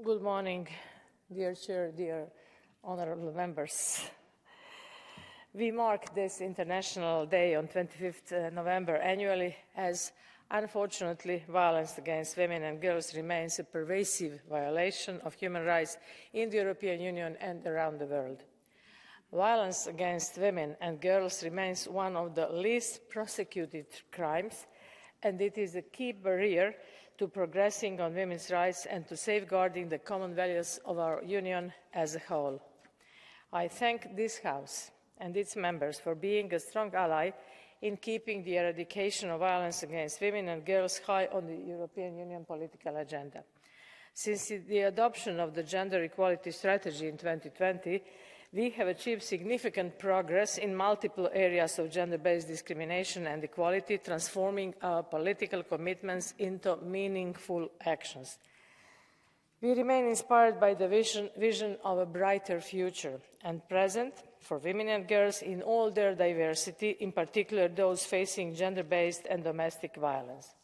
Good morning, dear Chair, dear honorable members. We mark this International Day on 25th November annually as, unfortunately, violence against women and girls remains a pervasive violation of human rights in the European Union and around the world. Violence against women and girls remains one of the least prosecuted crimes, and it is a key barrier to progressing on women's rights and to safeguarding the common values of our Union as a whole. I thank this House and its members for being a strong ally in keeping the eradication of violence against women and girls high on the European Union political agenda. Since the adoption of the Gender Equality Strategy in 2020, we have achieved significant progress in multiple areas of gender-based discrimination and equality, transforming our political commitments into meaningful actions. We remain inspired by the vision of a brighter future and present for women and girls in all their diversity, in particular those facing gender-based and domestic violence.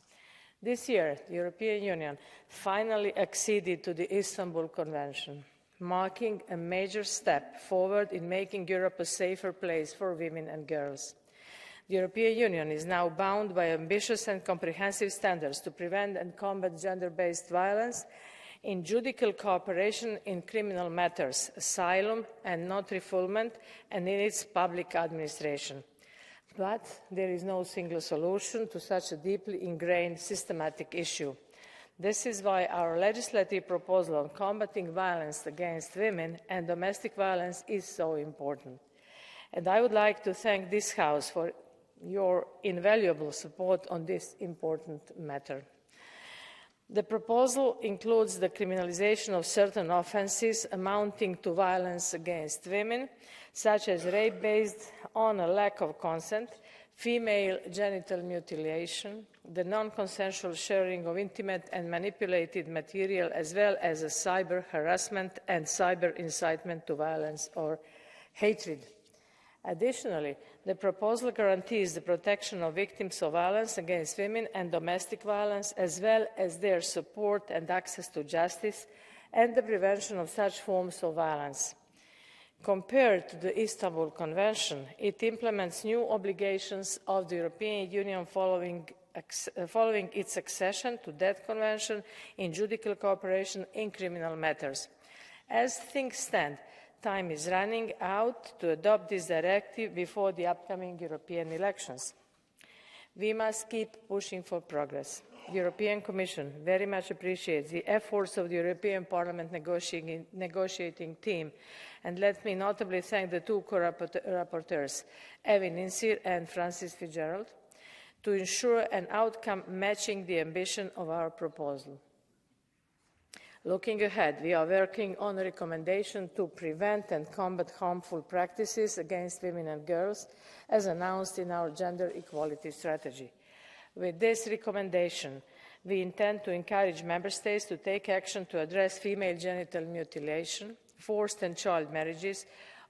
This year, the European Union finally acceded to the Istanbul Convention, marking a major step forward in making Europe a safer place for women and girls. The European Union is now bound by ambitious and comprehensive standards to prevent and combat gender-based violence in judicial cooperation in criminal matters, asylum and non-refoulement, and in its public administration. But there is no single solution to such a deeply ingrained systematic issue. This is why our legislative proposal on combating violence against women and domestic violence is so important. And I would like to thank this House for your invaluable support on this important matter. The proposal includes the criminalization of certain offences amounting to violence against women, such as rape based on a lack of consent, female genital mutilation, the non-consensual sharing of intimate and manipulated material, as well as a cyber harassment and cyber incitement to violence or hatred. Additionally, the proposal guarantees the protection of victims of violence against women and domestic violence, as well as their support and access to justice and the prevention of such forms of violence. Compared to the Istanbul Convention, it implements new obligations of the European Union following its accession to that convention in judicial cooperation in criminal matters. As things stand, time is running out to adopt this directive before the upcoming European elections. We must keep pushing for progress. The European Commission very much appreciates the efforts of the European Parliament negotiating team, and let me notably thank the two co-rapporteurs, Evin Insir and Francis Fitzgerald, to ensure an outcome matching the ambition of our proposal. Looking ahead, we are working on a recommendation to prevent and combat harmful practices against women and girls, as announced in our Gender Equality Strategy. With this recommendation, we intend to encourage Member States to take action to address female genital mutilation, forced and child marriages,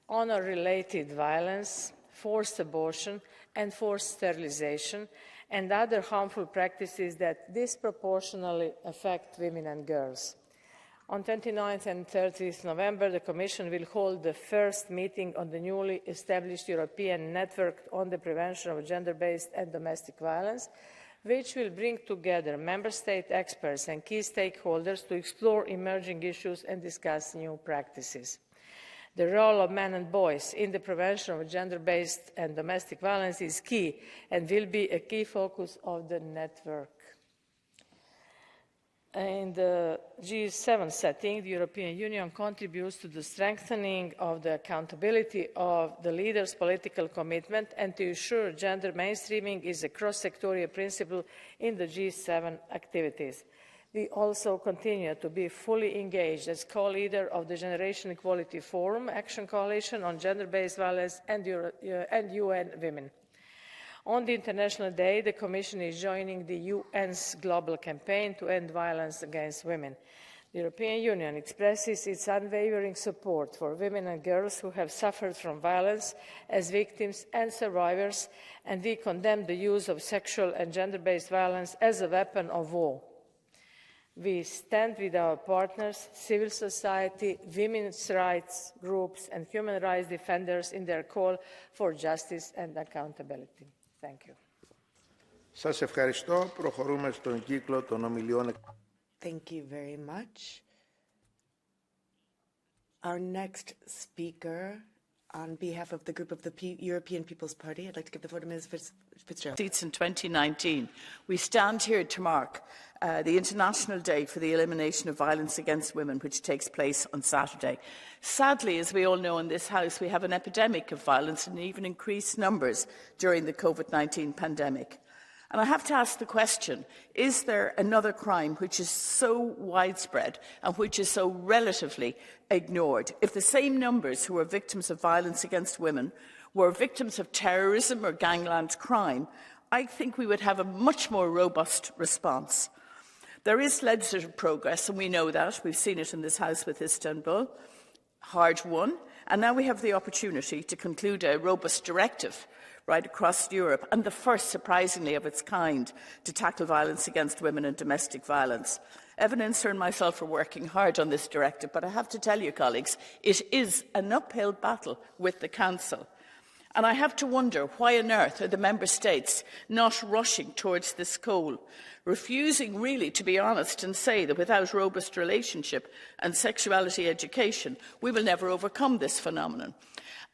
honour-related violence, forced abortion and forced sterilisation, and other harmful practices that disproportionately affect women and girls. On 29th and 30th November, the Commission will hold the first meeting on the newly established European Network on the Prevention of Gender-Based and Domestic Violence, which will bring together Member State experts and key stakeholders to explore emerging issues and discuss new practices. The role of men and boys in the prevention of gender-based and domestic violence is key and will be a key focus of the network. In the G7 setting, the European Union contributes to the strengthening of the accountability of the leaders' political commitment and to ensure gender mainstreaming is a cross-sectorial principle in the G7 activities. We also continue to be fully engaged as co-leader of the Generation Equality Forum Action Coalition on Gender-Based Violence and UN Women. On the International Day, the Commission is joining the UN's global campaign to end violence against women. The European Union expresses its unwavering support for women and girls who have suffered from violence as victims and survivors, and we condemn the use of sexual and gender-based violence as a weapon of war. We stand with our partners, civil society, women's rights groups, and human rights defenders in their call for justice and accountability. Thank you. Σας ευχαριστώ. Προχωρούμε στον κύκλο των ομιλιών. Thank you very much. Our next speaker, on behalf of the group of the European People's Party, I'd like to give the floor to Ms. Fitzgerald. In 2019, we stand here to mark the International Day for the Elimination of Violence Against Women, which takes place on Saturday. Sadly, as we all know in this House, we have an epidemic of violence in even increased numbers during the COVID-19 pandemic. And I have to ask the question, is there another crime which is so widespread and which is so relatively ignored? If the same numbers who are victims of violence against women were victims of terrorism or gangland crime, I think we would have a much more robust response. There is legislative progress, and we know that. We've seen it in this House with Istanbul, hard won. And now we have the opportunity to conclude a robust directive right across Europe, and the first, surprisingly, of its kind to tackle violence against women and domestic violence. Evan Inser and myself are working hard on this directive, but I have to tell you, colleagues, it is an uphill battle with the Council. And I have to wonder why on earth are the Member States not rushing towards this goal, refusing really to be honest and say that without robust relationship and sexuality education, we will never overcome this phenomenon.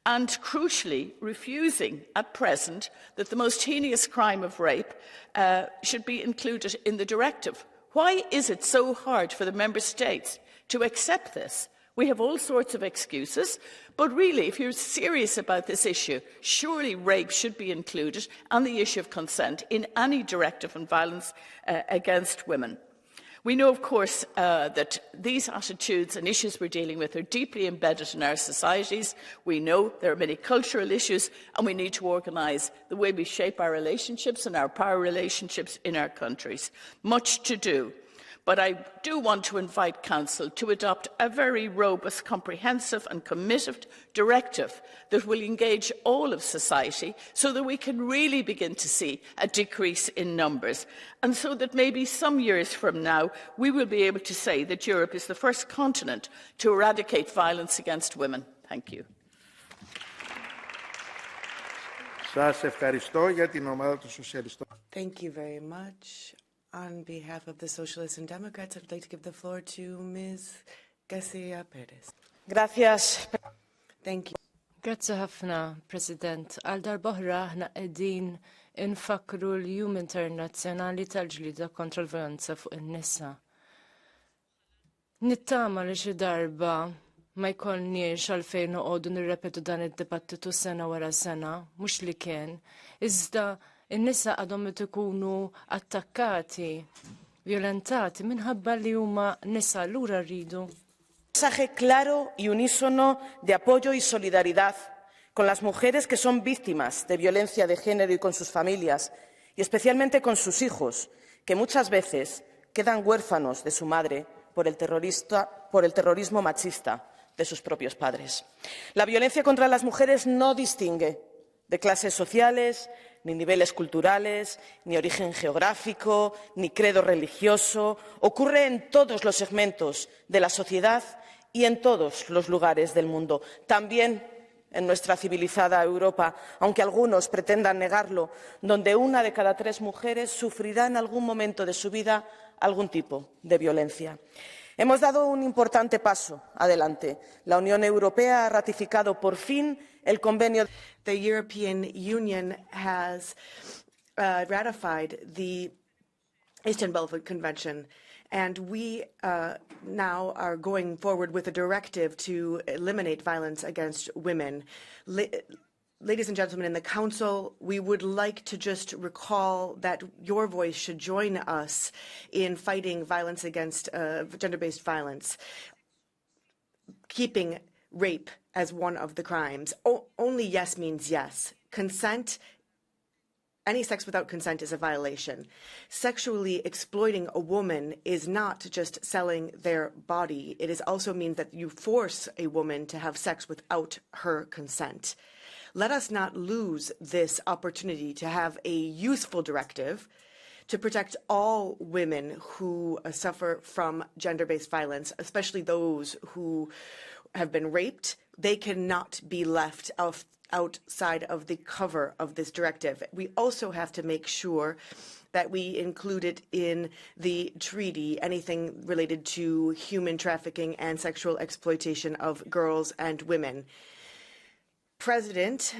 And crucially, refusing at present that the most heinous crime of rape should be included in the directive. Why is it so hard for the Member States to accept this? We have all sorts of excuses, but really, if you're serious about this issue, surely rape should be included and the issue of consent in any directive on violence against women. We know, of course, that these attitudes and issues we're dealing with are deeply embedded in our societies. We know there are many cultural issues, and we need to organise the way we shape our relationships and our power relationships in our countries. Much to do. But I do want to invite Council to adopt a very robust, comprehensive and committed directive that will engage all of society so that we can really begin to see a decrease in numbers, and so that maybe some years from now we will be able to say that Europe is the first continent to eradicate violence against women. Thank you. Thank you very much. On behalf of the Socialists and Democrats, I'd like to give the floor to Ms. Garcia Perez. Gracias. Thank you. Grazie ħafna, President. Għal darbohra ħna qegħdin infakru l-Jum Internazzjonali tal-ġlida kontra l-violenza fuq in-nisa. Nittama li xi darba ma jkollniex għalfejn noqogħdu nirrepetu dan id-dibattitu sena wara sena, mhux li kien, iżda in-nisa għadhom qed ikunu attakkati, violentati minħabba li huma nisa lura rridu. Mensaje claro y unísono de apoyo y solidaridad con las mujeres que son víctimas de violencia de género y con sus familias, y especialmente con sus hijos, que muchas veces quedan huérfanos de su madre por el terrorismo machista de sus propios padres. La violencia contra las mujeres no distingue de clases sociales, ni niveles culturales, ni origen geográfico, ni credo religioso. Ocurre en todos los segmentos de la sociedad y en todos los lugares del mundo. También en nuestra civilizada Europa, aunque algunos pretendan negarlo, donde 1 de cada 3 mujeres sufrirá en algún momento de su vida algún tipo de violencia. Hemos dado un importante paso adelante. La Unión Europea ha ratificado por fin el convenio. The European Union has ratified the Istanbul Convention, and we now are going forward with a directive to eliminate violence against women. Ladies and gentlemen in the Council, we would like to just recall that your voice should join us in fighting violence against gender-based violence, keeping rape as one of the crimes. Only yes means yes. Consent, any sex without consent is a violation. Sexually exploiting a woman is not just selling their body. It also means that you force a woman to have sex without her consent. Let us not lose this opportunity to have a useful directive to protect all women who suffer from gender-based violence, especially those who have been raped. They cannot be left outside of the cover of this directive. We also have to make sure that we include it in the treaty, anything related to human trafficking and sexual exploitation of girls and women. President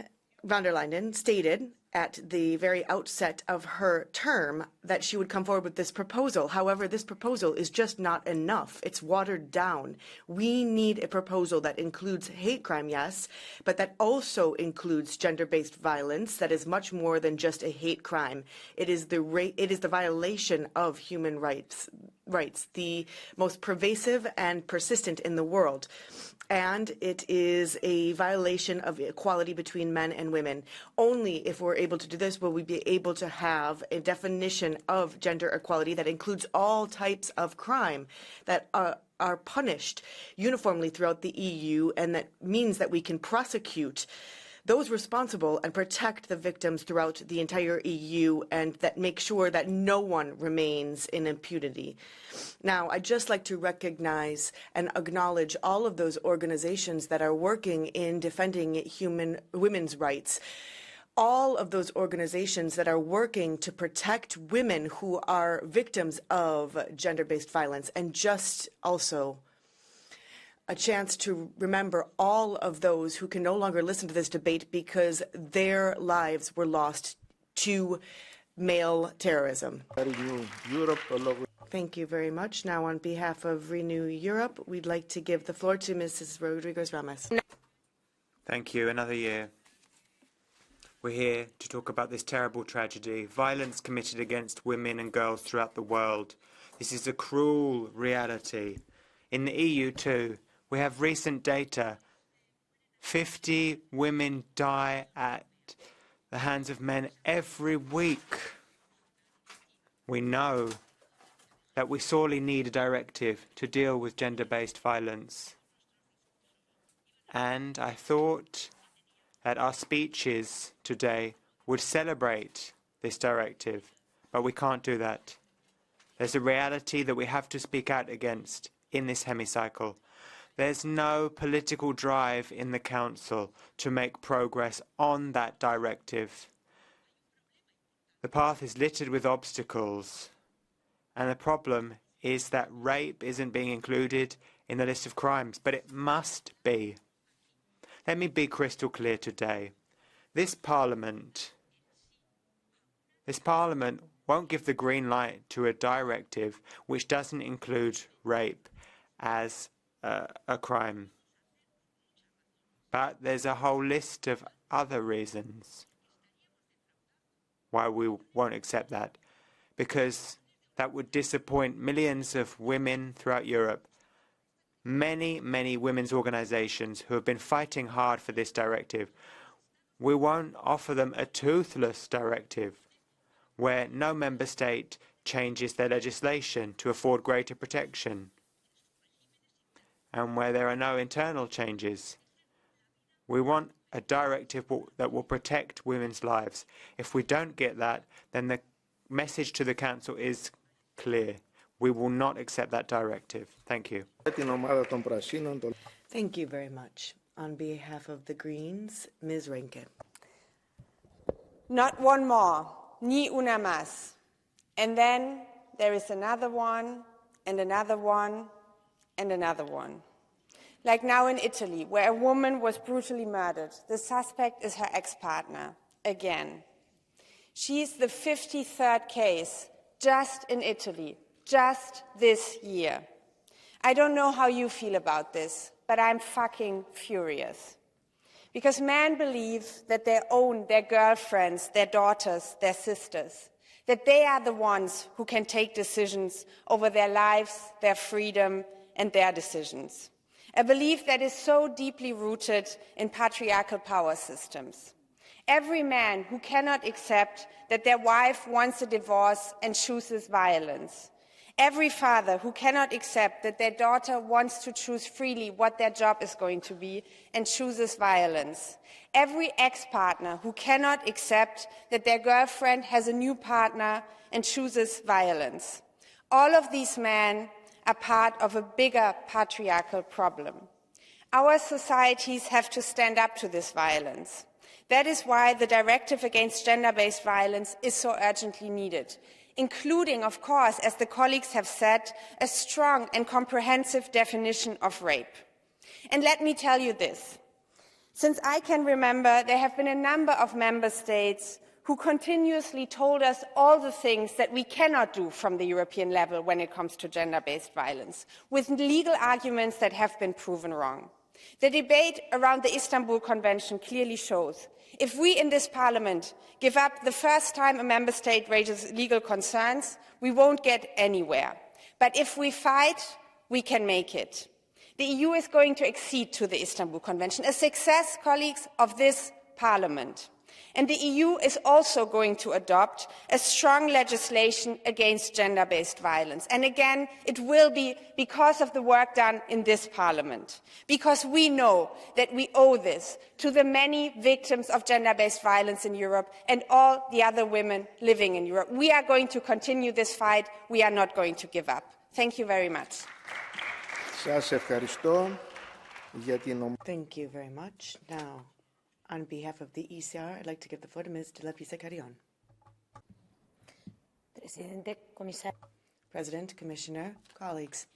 von der Leyen stated at the very outset of her term that she would come forward with this proposal. However, this proposal is just not enough. It's watered down. We need a proposal that includes hate crime, yes, but that also includes gender-based violence that is much more than just a hate crime. It is the violation of human rights, the most pervasive and persistent in the world. And it is a violation of equality between men and women. Only if we're able to do this will we be able to have a definition of gender equality that includes all types of crime that are punished uniformly throughout the EU, and that means that we can prosecute those responsible and protect the victims throughout the entire EU, and that make sure that no one remains in impunity. Now, I'd just like to recognize and acknowledge all of those organizations that are working in defending women's rights. All of those organizations that are working to protect women who are victims of gender-based violence, and just also a chance to remember all of those who can no longer listen to this debate because their lives were lost to male terrorism. Thank you very much. Now, on behalf of Renew Europe, we'd like to give the floor to Mrs. Rodriguez-Ramos. Thank you. Another year. We're here to talk about this terrible tragedy, violence committed against women and girls throughout the world. This is a cruel reality. In the EU too, we have recent data. 50 women die at the hands of men every week. We know that we sorely need a directive to deal with gender-based violence. And I thought that our speeches today would celebrate this directive, but we can't do that. There's a reality that we have to speak out against in this hemicycle. There's no political drive in the Council to make progress on that directive. The path is littered with obstacles, and the problem is that rape isn't being included in the list of crimes, but it must be. Let me be crystal clear today. This Parliament won't give the green light to a directive which doesn't include rape as a crime. But there's a whole list of other reasons why we won't accept that, because that would disappoint millions of women throughout Europe. Many, many women's organizations who have been fighting hard for this directive. We won't offer them a toothless directive where no member state changes their legislation to afford greater protection, and where there are no internal changes. We want a directive that will protect women's lives. If we don't get that, then the message to the Council is clear. We will not accept that directive. Thank you. Thank you very much. On behalf of the Greens, Ms. Renke. Not one more, ni una más. And then there is another one, and another one, and another one. Like now in Italy, where a woman was brutally murdered. The suspect is her ex-partner, again. She is the 53rd case just in Italy, just this year. I don't know how you feel about this, but I'm fucking furious. Because men believe that they own their girlfriends, their daughters, their sisters, that they are the ones who can take decisions over their lives, their freedom, and their decisions. A belief that is so deeply rooted in patriarchal power systems. Every man who cannot accept that their wife wants a divorce and chooses violence. Every father who cannot accept that their daughter wants to choose freely what their job is going to be and chooses violence. Every ex-partner who cannot accept that their girlfriend has a new partner and chooses violence. All of these men are part of a bigger patriarchal problem. Our societies have to stand up to this violence. That is why the directive against gender-based violence is so urgently needed, including, of course, as the colleagues have said, a strong and comprehensive definition of rape. And let me tell you this. Since I can remember, there have been a number of member states who continuously told us all the things that we cannot do from the European level when it comes to gender-based violence, with legal arguments that have been proven wrong. The debate around the Istanbul Convention clearly shows if we in this Parliament give up the first time a member state raises legal concerns, we won't get anywhere. But if we fight, we can make it. The EU is going to accede to the Istanbul Convention, a success, colleagues, of this Parliament. And the EU is also going to adopt a strong legislation against gender-based violence. And again, it will be because of the work done in this Parliament, because we know that we owe this to the many victims of gender-based violence in Europe and all the other women living in Europe. We are going to continue this fight. We are not going to give up. Thank you very much. Thank you very much. Now, on behalf of the ECR, I'd like to give the floor to Ms. de la Pisa Carrion. President, Commissioner, colleagues.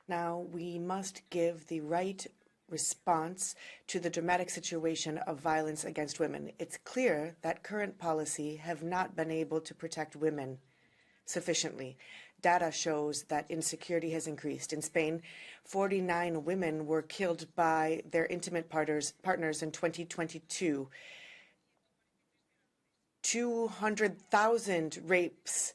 Now, we must give the right response to the dramatic situation of violence against women. It's clear that current policy have not been able to protect women sufficiently. Data shows that insecurity has increased. In Spain, 49 women were killed by their intimate partners in 2022. 200,000 rapes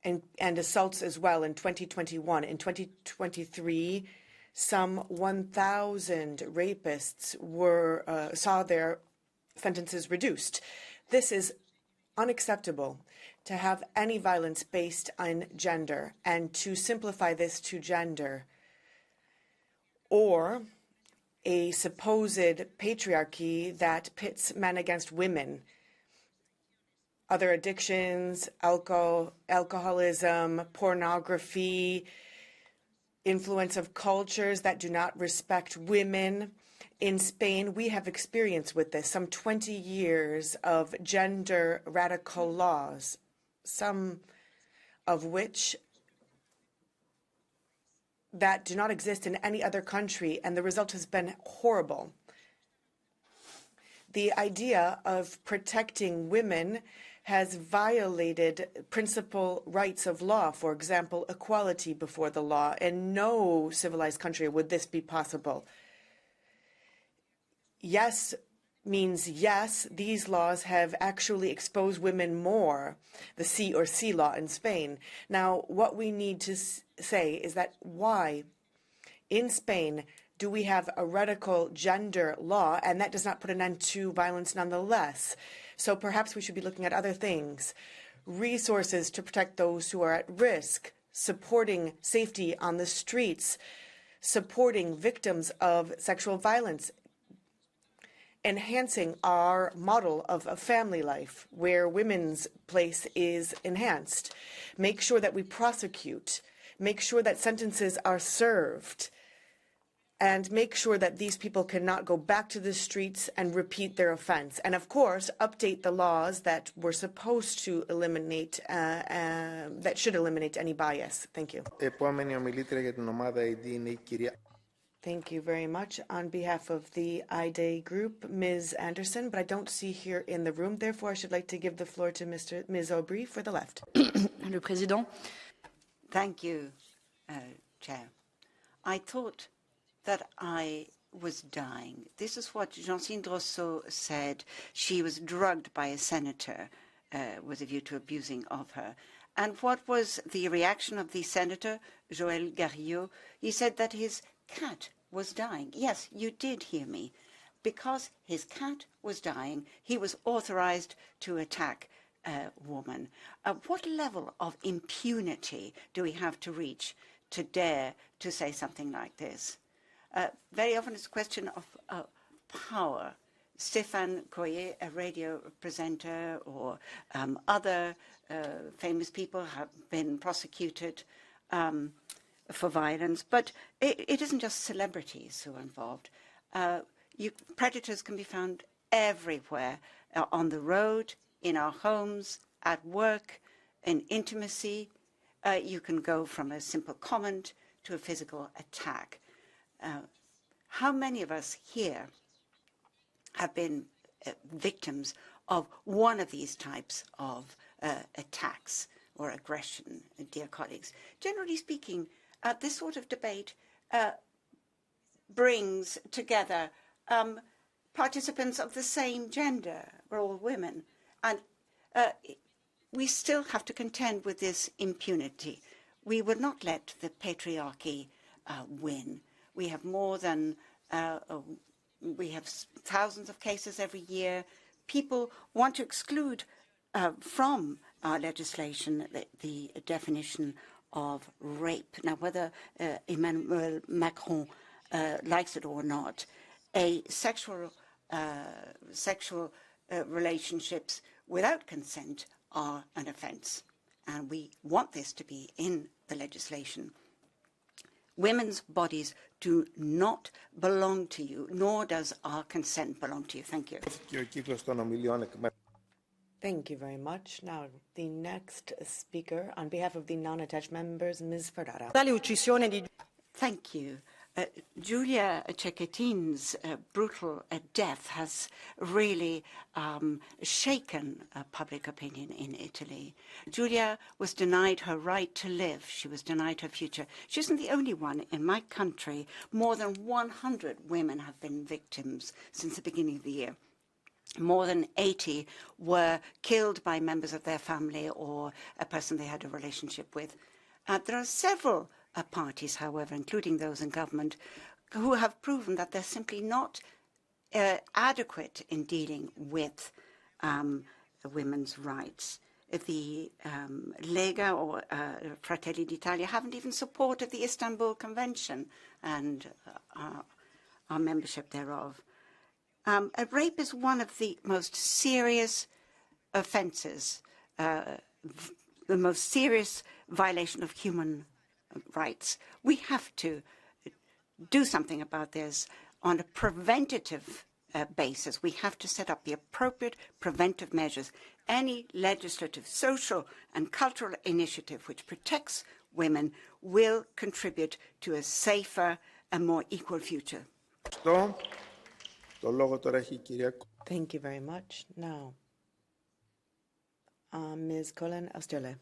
and assaults as well in 2021. In 2023, some 1,000 rapists saw their sentences reduced. This is unacceptable. To have any violence based on gender and to simplify this to gender or a supposed patriarchy that pits men against women, other addictions, alcoholism, pornography, influence of cultures that do not respect women. In Spain, we have experience with this, some 20 years of gender radical laws, some of which that do not exist in any other country, and the result has been horrible. The idea of protecting women has violated principal rights of law, for example, equality before the law. In no civilized country would this be possible. Yes means yes, these laws have actually exposed women more, the C or C law in Spain. Now, what we need to say is that why in Spain do we have a radical gender law, and that does not put an end to violence nonetheless? So perhaps we should be looking at other things. Resources to protect those who are at risk, supporting safety on the streets, supporting victims of sexual violence, enhancing our model of a family life where women's place is enhanced. Make sure that we prosecute, make sure that sentences are served, and make sure that these people cannot go back to the streets and repeat their offense. And of course, update the laws that were supposed to eliminate, that should eliminate any bias. Thank you. Thank you very much. On behalf of the IDE group, Ms. Anderson, but I don't see here in the room. Therefore, I should like to give the floor to Ms. Aubry for the left. Le Président. Thank you, Chair. I thought that I was dying. This is what Jacinthe Rousseau said. She was drugged by a senator with a view to abusing of her. And what was the reaction of the senator, Joël Garriot? He said that his cat was dying. Yes, you did hear me. Because his cat was dying, he was authorized to attack woman. What level of impunity do we have to reach to dare to say something like this? Very often it's a question of power. Stéphane Coyer, a radio presenter, or other famous people have been prosecuted for violence, but it isn't just celebrities who are involved. Predators can be found everywhere, on the road, in our homes, at work, in intimacy. You can go from a simple comment to a physical attack. How many of us here have been victims of one of these types of attacks or aggression, dear colleagues? Generally speaking, this sort of debate brings together participants of the same gender. We're all women. And we still have to contend with this impunity. We will not let the patriarchy win. We have more than, we have thousands of cases every year. People want to exclude from our legislation the definition of rape. Now, whether Emmanuel Macron likes it or not, sexual relationships without consent are an offence, and we want this to be in the legislation. Women's bodies do not belong to you, nor does our consent belong to you. Thank you. Thank you very much. Now, the next speaker, on behalf of the non-attached members, Ms. Ferrara. Thank you. Giulia Cecchettin's brutal death has really shaken public opinion in Italy. Giulia was denied her right to live. She was denied her future. She isn't the only one. In my country, more than 100 women have been victims since the beginning of the year. More than 80 were killed by members of their family or a person they had a relationship with. There are several parties, however, including those in government, who have proven that they're simply not adequate in dealing with women's rights. The Lega or Fratelli d'Italia haven't even supported the Istanbul Convention and our membership thereof. Rape is one of the most serious offences, the most serious violation of human rights. We have to do something about this on a preventative basis. We have to set up the appropriate preventive measures. Any legislative, social and cultural initiative which protects women will contribute to a safer and more equal future. Thank you very much. Now, Ms. Colin Austerle.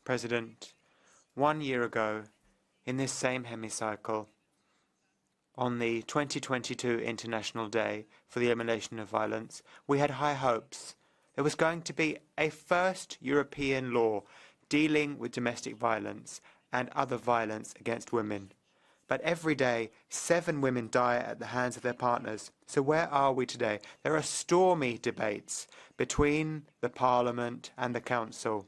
President, 1 year ago, in this same hemicycle, on the 2022 International Day for the Elimination of Violence, we had high hopes. There was going to be a first European law dealing with domestic violence and other violence against women. But every day, 7 women die at the hands of their partners. So where are we today? There are stormy debates between the Parliament and the Council.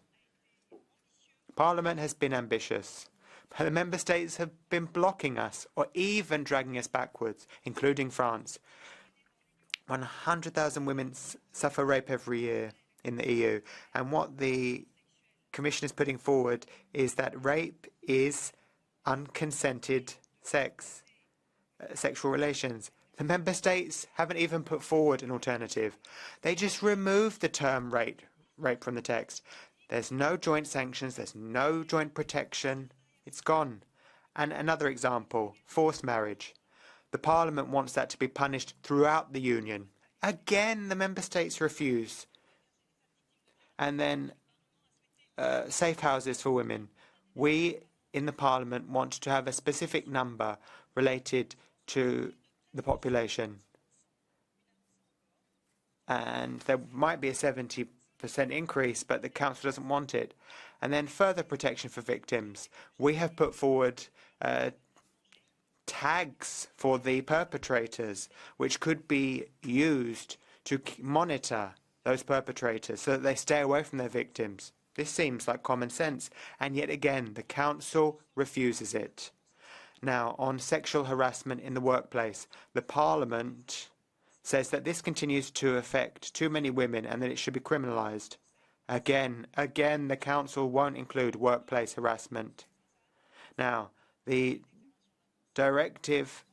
Parliament has been ambitious, but the Member States have been blocking us or even dragging us backwards, including France. 100,000 women suffer rape every year in the EU, and what the Commission is putting forward is that rape is unconsented sexual relations. The Member States haven't even put forward an alternative. They just removed the term rape from the text. There's no joint sanctions, there's no joint protection. It's gone. And another example, forced marriage. The Parliament wants that to be punished throughout the Union. Again, the Member States refuse. And then safe houses for women. We in the Parliament want to have a specific number related to the population. And there might be a 70% increase, but the Council doesn't want it. And then further protection for victims. We have put forward tags for the perpetrators, which could be used to monitor those perpetrators so that they stay away from their victims. This seems like common sense, and yet again, the Council refuses it. Now, on sexual harassment in the workplace, the Parliament says that this continues to affect too many women and that it should be criminalised. Again, the Council won't include workplace harassment. Now, the directive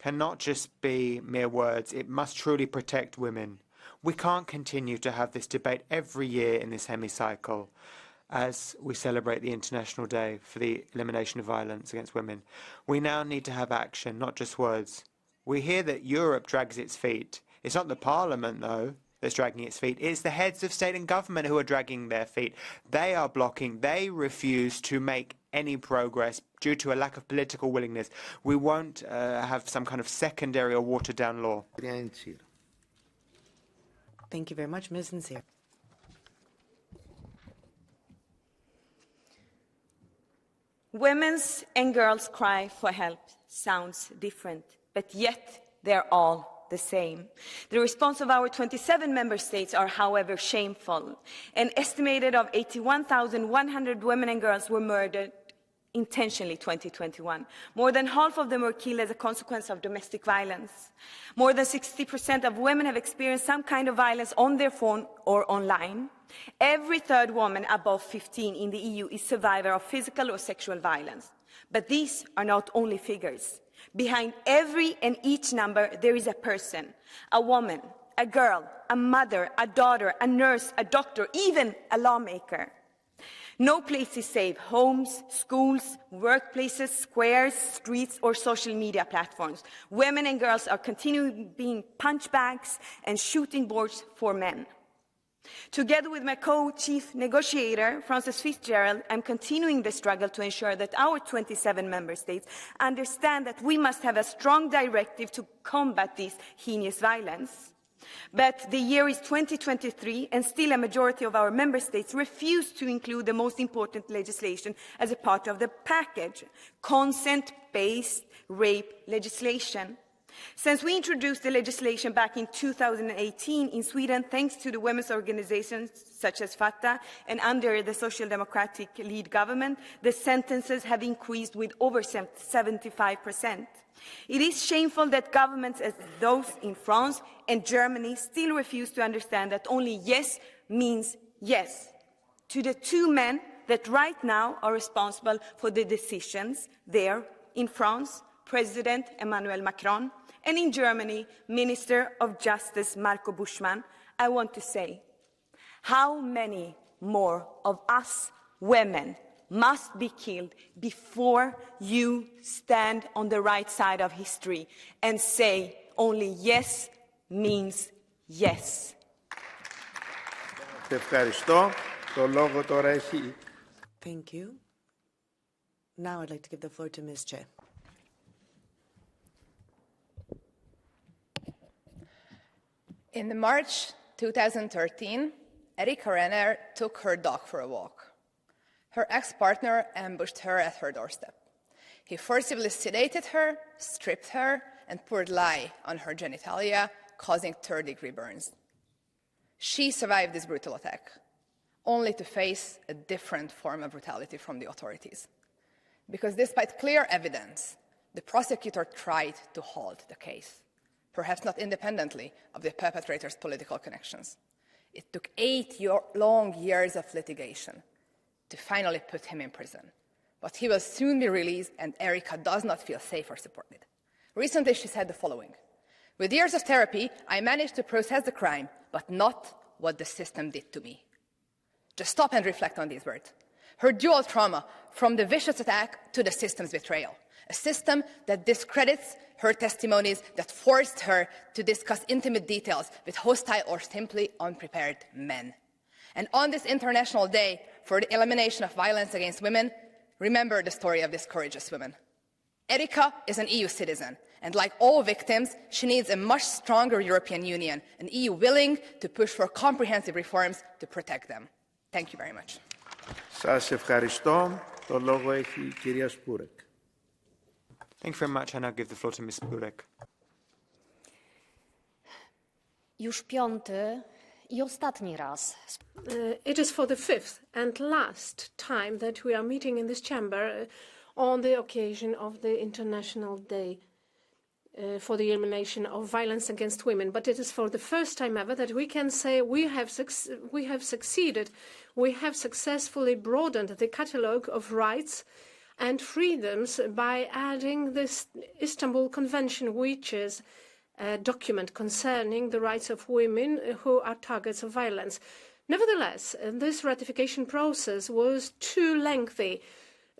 cannot just be mere words. It must truly protect women. We can't continue to have this debate every year in this hemicycle as we celebrate the International Day for the Elimination of Violence against Women. We now need to have action, not just words. We hear that Europe drags its feet. It's not the Parliament, though, that's dragging its feet. It's the heads of state and government who are dragging their feet. They are blocking. They refuse to make any progress due to a lack of political willingness. We won't have some kind of secondary or watered-down law. Thank you very much, Ms. Nsir. Women's and girls' cry for help sounds different, but yet they're all the same. The response of our 27 member states are, however, shameful. An estimated of 81,100 women and girls were murdered intentionally 2021. More than half of them were killed as a consequence of domestic violence. More than 60% of women have experienced some kind of violence on their phone or online. Every third woman above 15 in the EU is a survivor of physical or sexual violence. But these are not only figures. Behind every and each number, there is a person, a woman, a girl, a mother, a daughter, a nurse, a doctor, even a lawmaker. No place is safe. Homes, schools, workplaces, squares, streets, or social media platforms. Women and girls are continuing being punch bags and shooting boards for men. Together with my co-chief negotiator, Frances Fitzgerald, I'm continuing the struggle to ensure that our 27 member states understand that we must have a strong directive to combat this heinous violence. But the year is 2023, and still a majority of our member states refuse to include the most important legislation as a part of the package, consent-based rape legislation. Since we introduced the legislation back in 2018 in Sweden, thanks to the women's organizations such as Fatta and under the Social Democratic lead government, the sentences have increased with over 75%. It is shameful that governments as those in France and Germany still refuse to understand that only yes means yes to the two men that right now are responsible for the decisions there in France, President Emmanuel Macron, and in Germany, Minister of Justice Marco Buschmann. I want to say, how many more of us women must be killed before you stand on the right side of history and say only yes means yes? Thank you. Now I'd like to give the floor to Ms. Che. In March 2013, Erika Renner took her dog for a walk. Her ex-partner ambushed her at her doorstep. He forcibly sedated her, stripped her, and poured lye on her genitalia, causing third-degree burns. She survived this brutal attack, only to face a different form of brutality from the authorities. Because despite clear evidence, the prosecutor tried to halt the case, perhaps not independently of the perpetrator's political connections. It took 8 long years of litigation to finally put him in prison. But he will soon be released, and Erika does not feel safe or supported. Recently, she said the following: "With years of therapy, I managed to process the crime, but not what the system did to me." Just stop and reflect on these words. Her dual trauma, from the vicious attack to the system's betrayal. A system that discredits her testimonies, that forced her to discuss intimate details with hostile or simply unprepared men. And on this International Day for the Elimination of Violence against Women, remember the story of this courageous woman. Erika is an EU citizen, and like all victims, she needs a much stronger European Union, an EU willing to push for comprehensive reforms to protect them. Thank you very much. Σας ευχαριστώ. Το λόγο έχει η κυρία Σπούρεκ. Thank you very much, and I'll give the floor to Ms. Spurek. Już piąty I ostatni raz. It is for the fifth and last time that we are meeting in this chamber on the occasion of the International Day for the Elimination of Violence against Women. But it is for the first time ever that we can say we have succeeded. We have successfully broadened the catalogue of rights and freedoms by adding this Istanbul Convention, which is a document concerning the rights of women who are targets of violence. Nevertheless, this ratification process was too lengthy.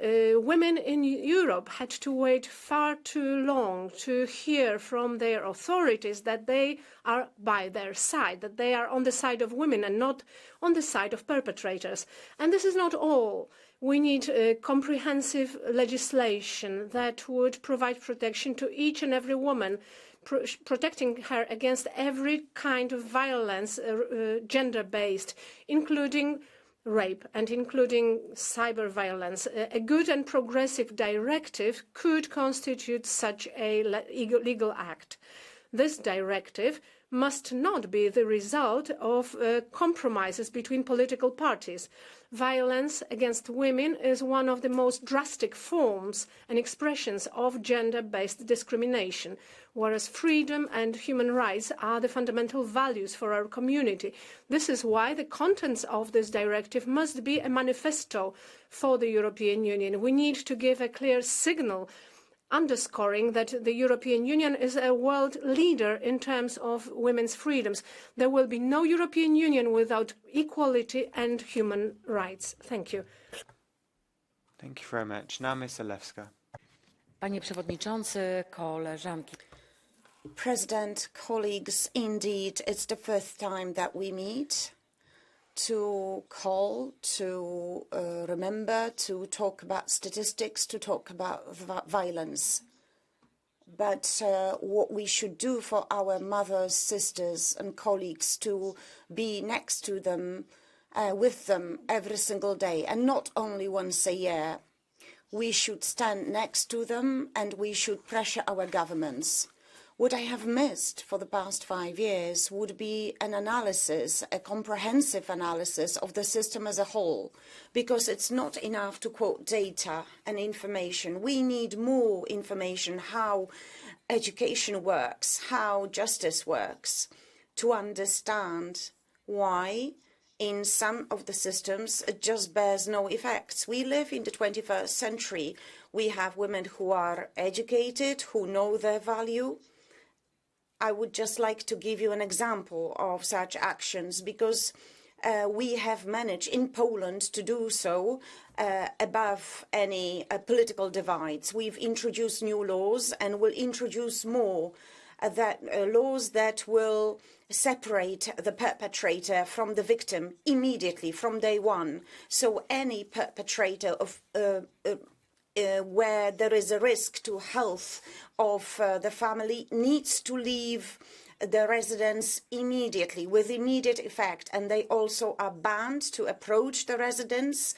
Women in Europe had to wait far too long to hear from their authorities that they are by their side, that they are on the side of women and not on the side of perpetrators. And this is not all. We need comprehensive legislation that would provide protection to each and every woman, protecting her against every kind of violence, gender-based, including rape and including cyber violence. A good and progressive directive could constitute such a legal act. This directive must not be the result of compromises between political parties. Violence against women is one of the most drastic forms and expressions of gender-based discrimination, whereas freedom and human rights are the fundamental values for our community. This is why the contents of this directive must be a manifesto for the European Union. We need to give a clear signal underscoring that the European Union is a world leader in terms of women's freedoms. There will be no European Union without equality and human rights. Thank you. Thank you very much. Now, Ms. Zalewska. Panie Przewodniczący, koleżanki. President, colleagues, indeed, it's the first time that we meet to call, to remember, to talk about statistics, to talk about violence. But what we should do for our mothers, sisters and colleagues to be next to them, with them every single day, and not only once a year. We should stand next to them and we should pressure our governments. What I have missed for the past 5 years would be an analysis, a comprehensive analysis of the system as a whole, because it's not enough to quote data and information. We need more information, how education works, how justice works, to understand why in some of the systems it just bears no effects. We live in the 21st century. We have women who are educated, who know their value. I would just like to give you an example of such actions, because we have managed in Poland to do so above any political divides. We've introduced new laws and will introduce more laws that will separate the perpetrator from the victim immediately from day one. So any perpetrator of where there is a risk to health of the family needs to leave the residence immediately, with immediate effect, and they also are banned to approach the residence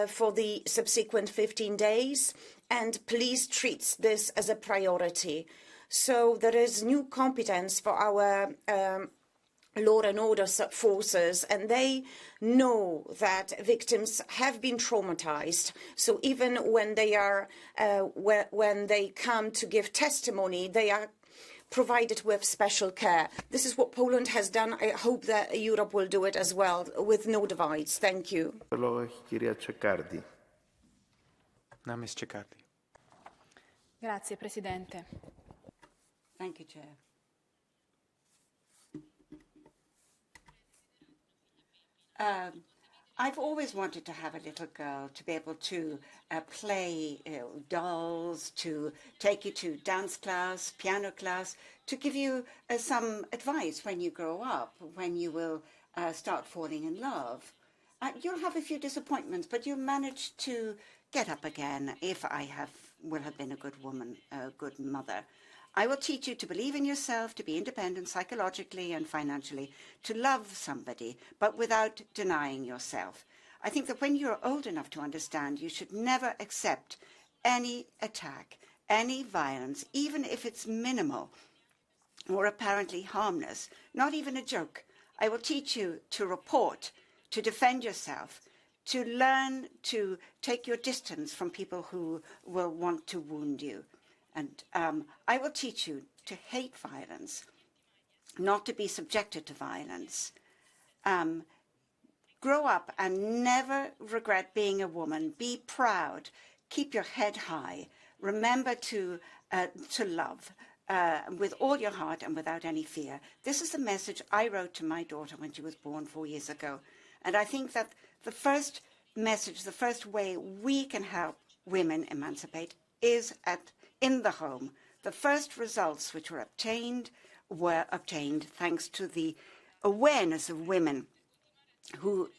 for the subsequent 15 days, and police treats this as a priority. So there is new competence for our law and order forces, and they know that victims have been traumatized. So even when they are when they come to give testimony, they are provided with special care. This is what Poland has done. I hope that Europe will do it as well, with no divides. Thank you. Now, Ms. Ceccardi. Grazie, Presidente. Thank you, Chair. I've always wanted to have a little girl to be able to play dolls, to take you to dance class, piano class, to give you some advice when you grow up, when you will start falling in love. You'll have a few disappointments, but you manage to get up again if I will have been a good woman, a good mother. I will teach you to believe in yourself, to be independent psychologically and financially, to love somebody, but without denying yourself. I think that when you're old enough to understand, you should never accept any attack, any violence, even if it's minimal or apparently harmless, not even a joke. I will teach you to report, to defend yourself, to learn to take your distance from people who will want to wound you. And I will teach you to hate violence, not to be subjected to violence. Grow up and never regret being a woman. Be proud. Keep your head high. Remember to love with all your heart and without any fear. This is the message I wrote to my daughter when she was born 4 years ago. And I think that the first message, the first way we can help women emancipate is in the home. The first results which were obtained thanks to the awareness of women who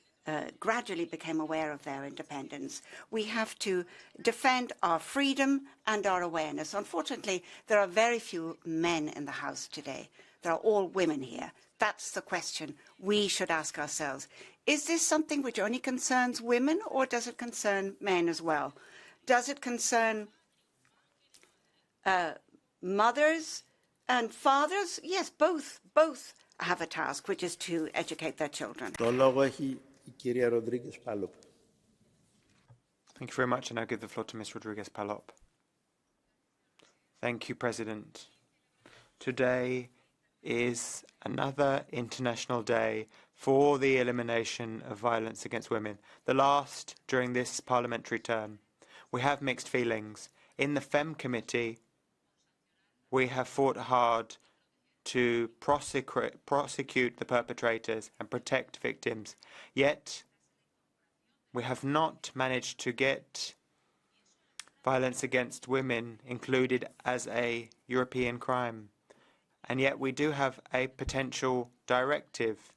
gradually became aware of their independence. We have to defend our freedom and our awareness. Unfortunately, there are very few men in the House today. There are all women here. That's the question we should ask ourselves. Is this something which only concerns women, or does it concern men as well? Does it concern mothers and fathers? Yes, both have a task, which is to educate their children. Thank you very much, and I'll give the floor to Ms. Rodriguez-Palop. Thank you, President. Today is another International Day for the elimination of violence against women, the last during this parliamentary term. We have mixed feelings. In the FEM committee, we have fought hard to prosecute the perpetrators and protect victims. Yet, we have not managed to get violence against women included as a European crime. And yet we do have a potential directive,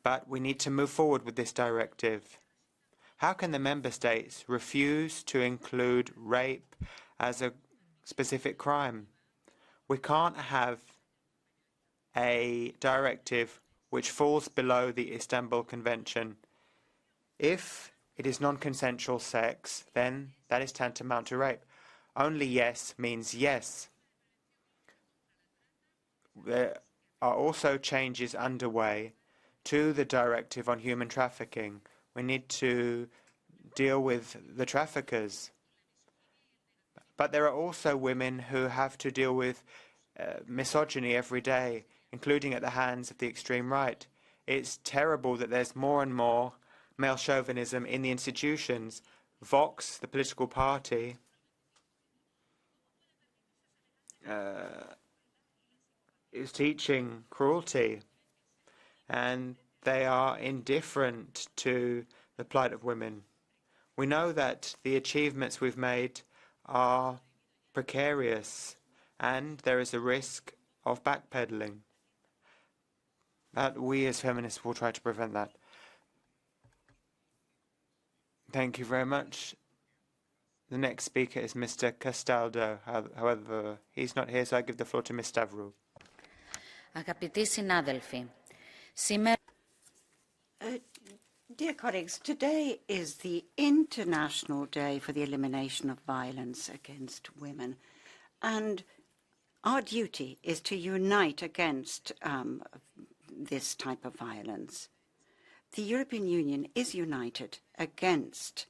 but we need to move forward with this directive. How can the member states refuse to include rape as a specific crime? We can't have a directive which falls below the Istanbul Convention. If it is non-consensual sex, then that is tantamount to rape. Only yes means yes. There are also changes underway to the directive on human trafficking. We need to deal with the traffickers. But there are also women who have to deal with misogyny every day, including at the hands of the extreme right. It's terrible that there's more and more male chauvinism in the institutions. Vox, the political party, is teaching cruelty, and they are indifferent to the plight of women. We know that the achievements we've made are precarious, and there is a risk of backpedaling. But we as feminists will try to prevent that. Thank you very much. The next speaker is Mr. Castaldo. However, he's not here, so I give the floor to Ms. Stavrou. Αγαπητοί συνάδελφοι, σήμερα... Dear colleagues, today is the International Day for the Elimination of Violence against Women, and our duty is to unite against this type of violence. The European Union is united against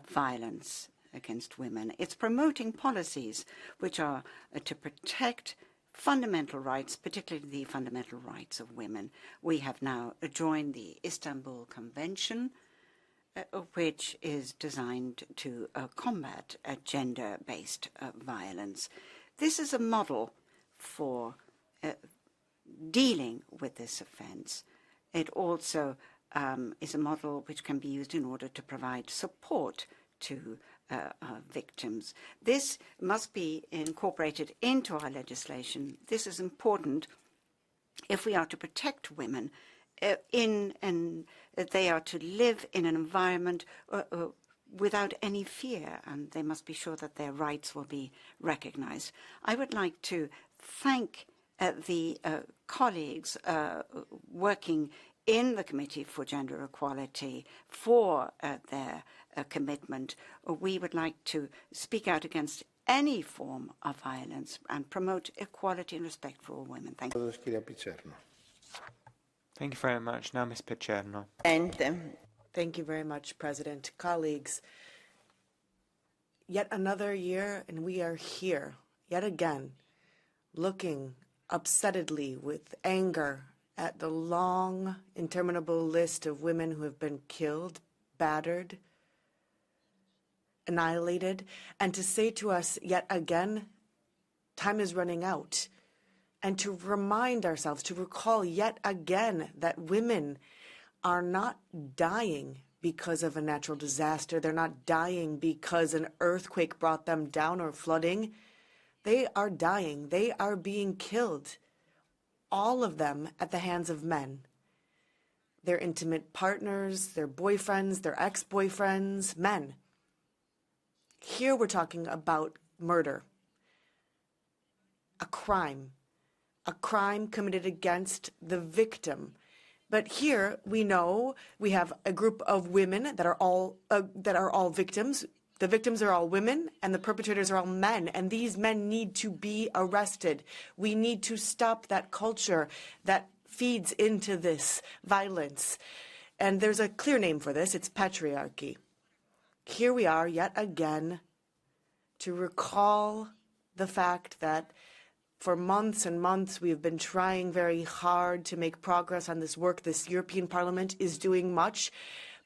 violence against women. It's promoting policies which are to protect fundamental rights, particularly the fundamental rights of women. We have now joined the Istanbul Convention, which is designed to combat gender-based violence. This is a model for dealing with this offense. It also is a model which can be used in order to provide support to victims. This must be incorporated into our legislation. This is important if we are to protect women and they are to live in an environment without any fear, and they must be sure that their rights will be recognized. I would like to thank the colleagues working in the Committee for Gender Equality for their commitment. We would like to speak out against any form of violence and promote equality and respect for all women. Thank you. Thank you very much. Now, Ms. Picerno. Thank you very much, President. Colleagues, yet another year, and we are here, yet again, looking upsettedly with anger at the long, interminable list of women who have been killed, battered, annihilated, and to say to us yet again, time is running out, and to remind ourselves, to recall yet again that women are not dying because of a natural disaster. They're not dying because an earthquake brought them down or flooding. They are dying. They are being killed. All of them at the hands of men. Their intimate partners, their boyfriends, their ex-boyfriends, men. Here we're talking about murder. A crime committed against the victim. But here we know we have a group of women that are all victims. The victims are all women, and the perpetrators are all men, and these men need to be arrested. We need to stop that culture that feeds into this violence. And there's a clear name for this. It's patriarchy. Here we are yet again to recall the fact that for months and months we have been trying very hard to make progress on this work. This European Parliament is doing much,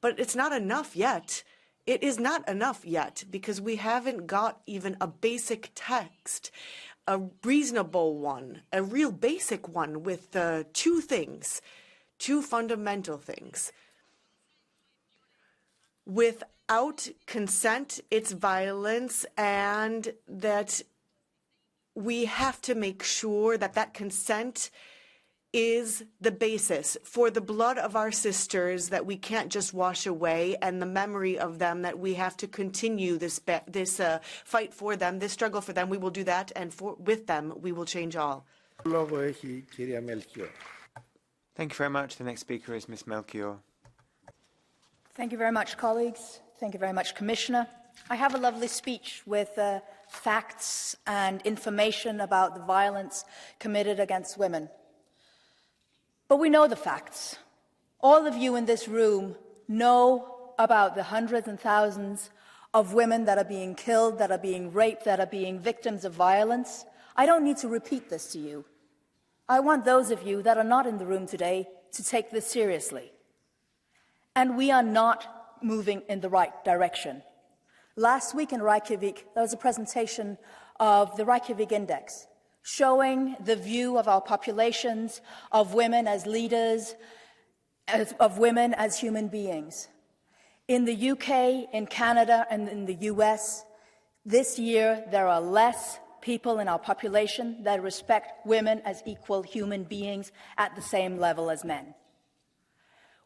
but it's not enough yet. It is not enough yet because we haven't got even a basic text, a reasonable one, a real basic one with two fundamental things. Without consent, it's violence, and that we have to make sure that that consent is the basis for the blood of our sisters that we can't just wash away, and the memory of them that we have to continue this fight for them, this struggle for them. We will do that, and with them we will change all. Thank you very much. The next speaker is Ms. Melchior. Thank you very much, colleagues. Thank you very much, Commissioner. I have a lovely speech with facts and information about the violence committed against women. But we know the facts. All of you in this room know about the hundreds and thousands of women that are being killed, that are being raped, that are being victims of violence. I don't need to repeat this to you. I want those of you that are not in the room today to take this seriously. And we are not moving in the right direction. Last week in Reykjavik, there was a presentation of the Reykjavik Index, showing the view of our populations, of women as leaders, of women as human beings. In the UK, in Canada, and in the US, this year there are less people in our population that respect women as equal human beings at the same level as men.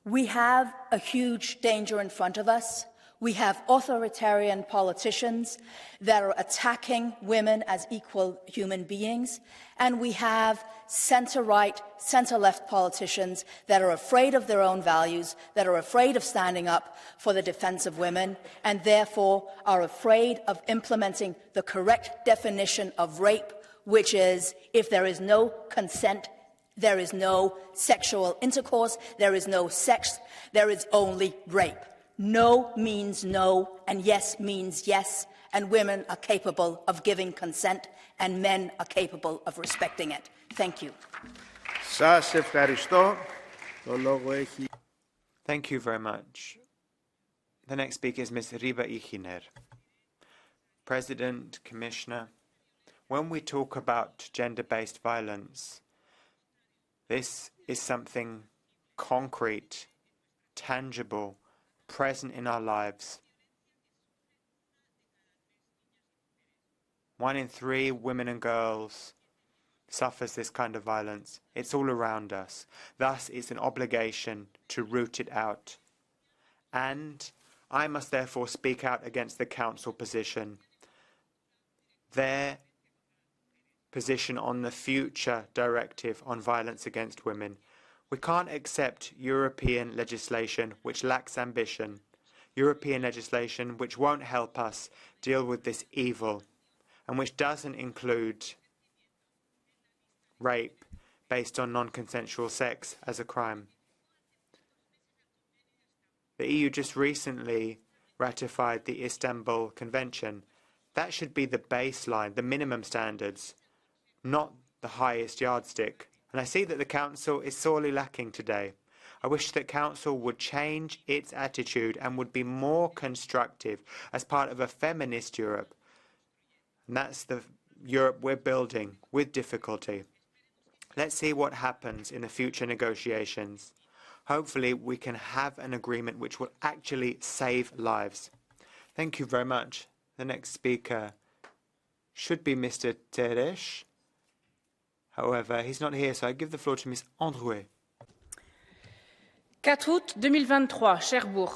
We have a huge danger in front of us. We have authoritarian politicians that are attacking women as equal human beings, and we have center-right, center-left politicians that are afraid of their own values, that are afraid of standing up for the defense of women, and therefore are afraid of implementing the correct definition of rape, which is if there is no consent, there is no sexual intercourse, there is no sex, there is only rape. No means no, and yes means yes, and women are capable of giving consent, and men are capable of respecting it. Thank you. Thank you very much. The next speaker is Ms. Riba Ichiner. President, Commissioner, when we talk about gender-based violence, this is something concrete, tangible, present in our lives. 1 in 3 women and girls suffers this kind of violence. It's all around us. Thus, it's an obligation to root it out. And I must therefore speak out against the Council position. Their position on the future directive on violence against women. We can't accept European legislation which lacks ambition, European legislation which won't help us deal with this evil, and which doesn't include rape based on non-consensual sex as a crime. The EU just recently ratified the Istanbul Convention. That should be the baseline, the minimum standards, not the highest yardstick. And I see that the Council is sorely lacking today. I wish that Council would change its attitude and would be more constructive as part of a feminist Europe. And that's the Europe we're building with difficulty. Let's see what happens in the future negotiations. Hopefully we can have an agreement which will actually save lives. Thank you very much. The next speaker should be Mr. Teresh. However, he's not here, so I give the floor to Ms. Androuet. 4 août 2023, Cherbourg.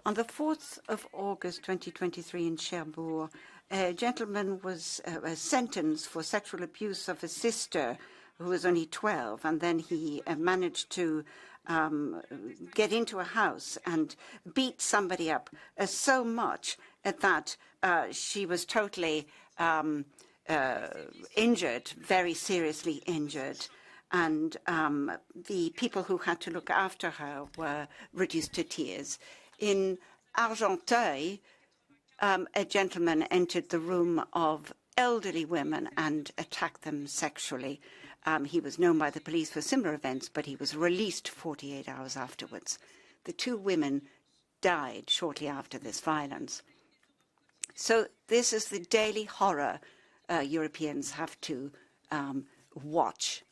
On the 4th of August 2023 in Cherbourg, a gentleman was sentenced for sexual abuse of a sister who was only 12, and then he managed to get into a house and beat somebody up so much that she was totally injured, very seriously injured. And the people who had to look after her were reduced to tears. In Argenteuil, a gentleman entered the room of elderly women and attacked them sexually. He was known by the police for similar events, but he was released 48 hours afterwards. The two women died shortly after this violence. So this is the daily horror Europeans have to watch.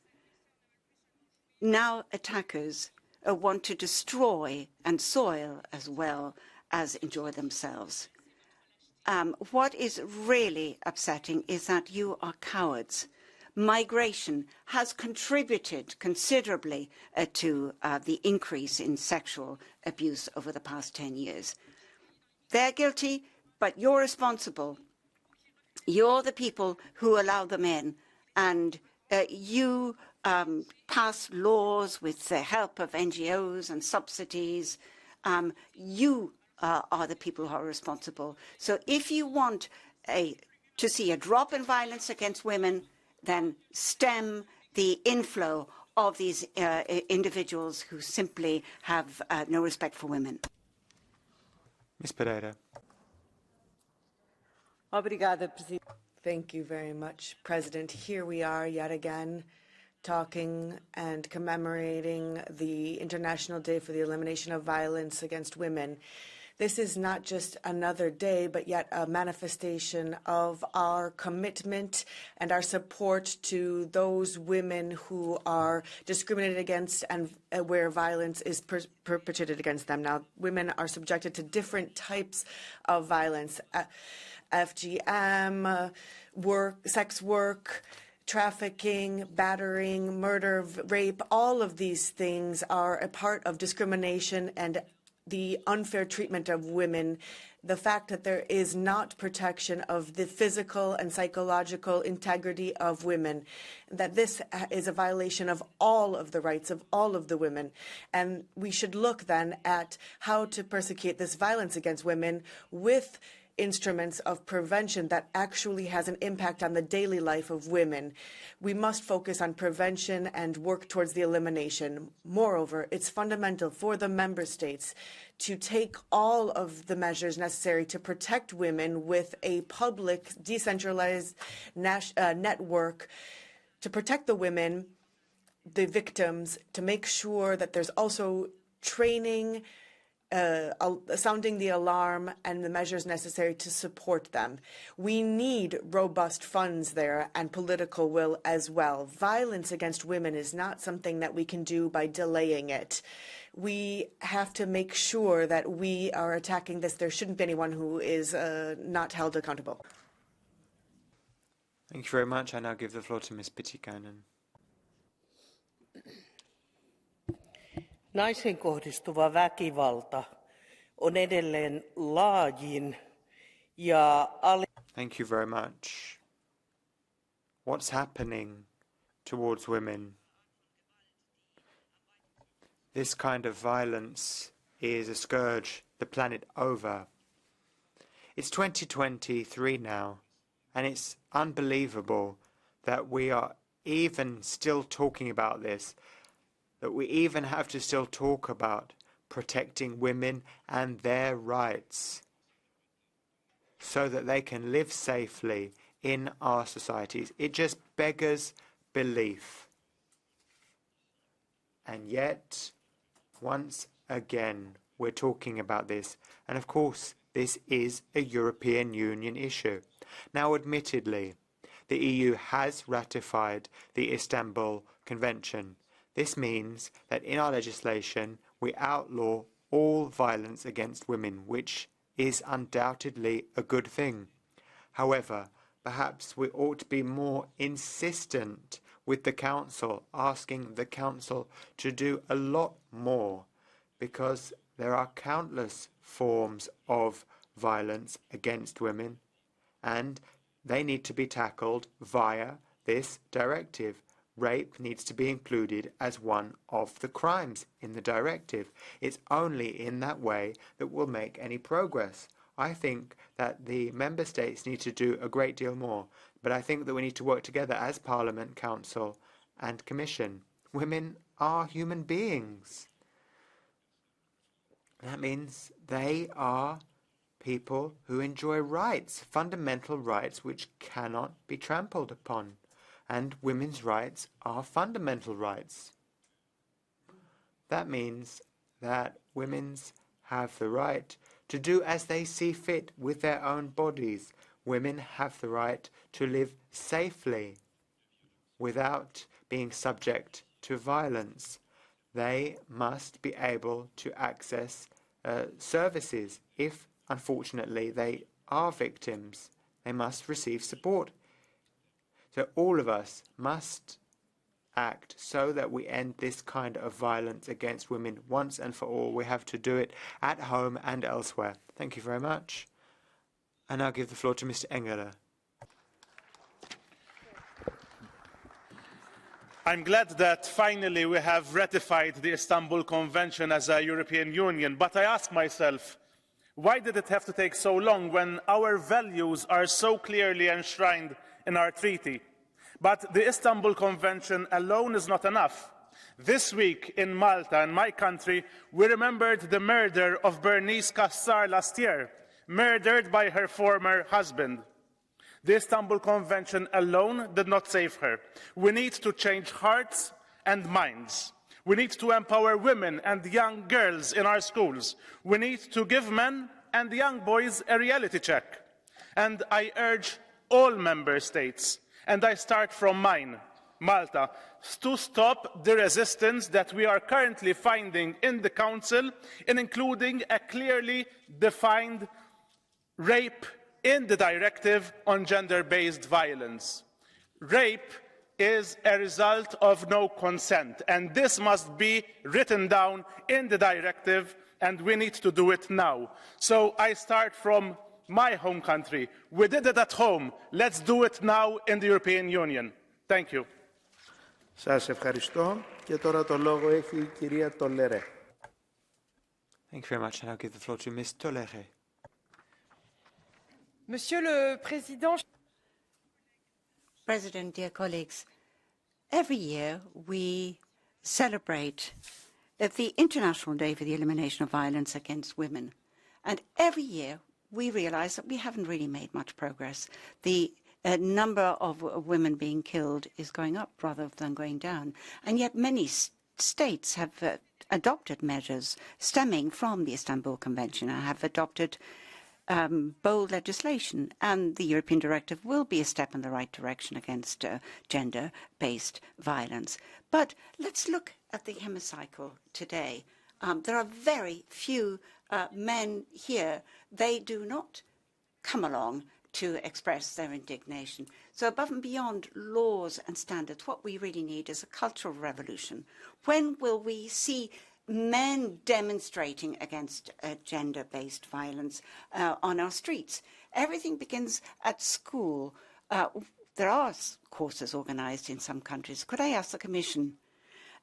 Now attackers want to destroy and soil as well as enjoy themselves. What is really upsetting is that you are cowards. Migration has contributed considerably to the increase in sexual abuse over the past 10 years. They're guilty, but you're responsible. You're the people who allow them in, and you pass laws with the help of NGOs and subsidies. You are the people who are responsible. So if you want to see a drop in violence against women, then stem the inflow of these individuals who simply have no respect for women. Ms. Pereira. Thank you very much, President. Here we are yet again talking and commemorating the International Day for the Elimination of Violence against Women. This is not just another day, but yet a manifestation of our commitment and our support to those women who are discriminated against and where violence is perpetrated against them. Now, women are subjected to different types of violence, FGM, sex work, trafficking, battering, murder, rape. All of these things are a part of discrimination and the unfair treatment of women, the fact that there is not protection of the physical and psychological integrity of women, that this is a violation of all of the rights of all of the women. And we should look then at how to persecute this violence against women with instruments of prevention that actually has an impact on the daily life of women. We must focus on prevention and work towards the elimination. Moreover, it's fundamental for the member states to take all of the measures necessary to protect women with a public, decentralized network to protect the women, the victims, to make sure that there's also training, sounding the alarm and the measures necessary to support them. We need robust funds there and political will as well. Violence against women is not something that we can do by delaying it. We have to make sure that we are attacking this. There shouldn't be anyone who is not held accountable. Thank you very much. I now give the floor to Ms. Pitikainen. Naisiin kohdistuva väkivalta on edelleen laajin ja Thank you very much. What's happening towards women? This kind of violence is a scourge the planet over. It's 2023 now, and it's unbelievable that we are even still talking about this, that we even have to still talk about protecting women and their rights so that they can live safely in our societies. It just beggars belief. And yet, once again, we're talking about this. And of course, this is a European Union issue. Now, admittedly, the EU has ratified the Istanbul Convention. This means that in our legislation, we outlaw all violence against women, which is undoubtedly a good thing. However, perhaps we ought to be more insistent with the Council, asking the Council to do a lot more, because there are countless forms of violence against women, and they need to be tackled via this directive. Rape needs to be included as one of the crimes in the directive. It's only in that way that we'll make any progress. I think that the Member States need to do a great deal more, but I think that we need to work together as Parliament, Council and Commission. Women are human beings. That means they are people who enjoy rights, fundamental rights which cannot be trampled upon. And women's rights are fundamental rights. That means that women have the right to do as they see fit with their own bodies. Women have the right to live safely without being subject to violence. They must be able to access services. If, unfortunately, they are victims, they must receive support. So all of us must act so that we end this kind of violence against women once and for all. We have to do it at home and elsewhere. Thank you very much. And I'll give the floor to Mr. Engeler. I'm glad that finally we have ratified the Istanbul Convention as a European Union, but I ask myself, why did it have to take so long when our values are so clearly enshrined in our treaty? But the Istanbul Convention alone is not enough. This week in Malta, in my country, we remembered the murder of Bernice Kassar last year, murdered by her former husband. The Istanbul Convention alone did not save her. We need to change hearts and minds. We need to empower women and young girls in our schools. We need to give men and young boys a reality check. And I urge all member states, and I start from mine, Malta, to stop the resistance that we are currently finding in the Council in including a clearly defined rape in the directive on gender-based violence. Rape is a result of no consent, and this must be written down in the directive, and we need to do it now. So I start from my home country. We did it at home. Let's do it now in the European Union. Thank you. Σας ευχαριστώ. Και τώρα το λόγο έχει η κυρία Τολερέ. Thank you very much, and I'll give the floor to Ms. Tolere. Monsieur le Président, President, dear colleagues, every year we celebrate the International Day for the Elimination of Violence Against Women. And every year we realize that we haven't really made much progress. The number of women being killed is going up rather than going down. And yet many states have adopted measures stemming from the Istanbul Convention and have adopted bold legislation, and the European directive will be a step in the right direction against gender-based violence. But let's look at the hemicycle today. There are very few men here. They do not come along to express their indignation. So above and beyond laws and standards, what we really need is a cultural revolution. When will we see men demonstrating against gender-based violence on our streets? Everything begins at school. There are courses organized in some countries. Could I ask the Commission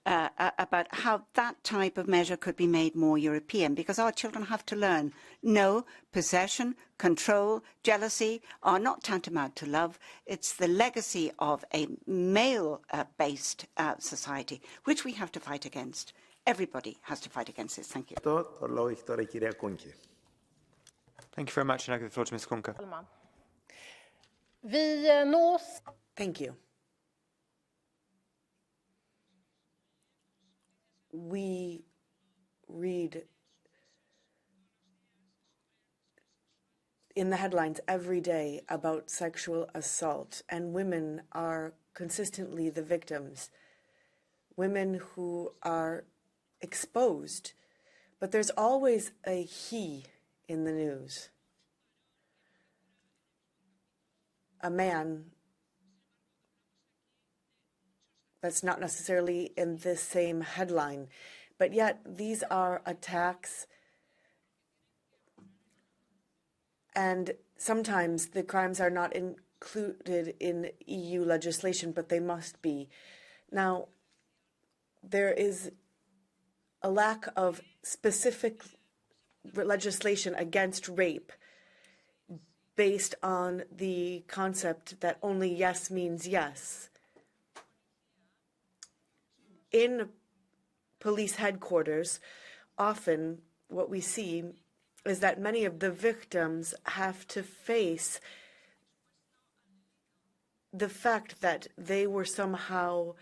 about how that type of measure could be made more European? Because our children have to learn, no, possession, control, jealousy are not tantamount to love. It's the legacy of a male-based society, which we have to fight against. Everybody has to fight against this. Thank you. Το λόγο έχει τώρα η κυρία Κούνκε. Thank you very much, and I give the floor to Ms. Kunke. Thank you. We read in the headlines every day about sexual assault, and women are consistently the victims. Women who are exposed, but there's always a he in the news. A man that's not necessarily in this same headline, but yet these are attacks, and sometimes the crimes are not included in EU legislation, but they must be. Now, there is a lack of specific legislation against rape based on the concept that only yes means yes. In police headquarters, often what we see is that many of the victims have to face the fact that they were somehow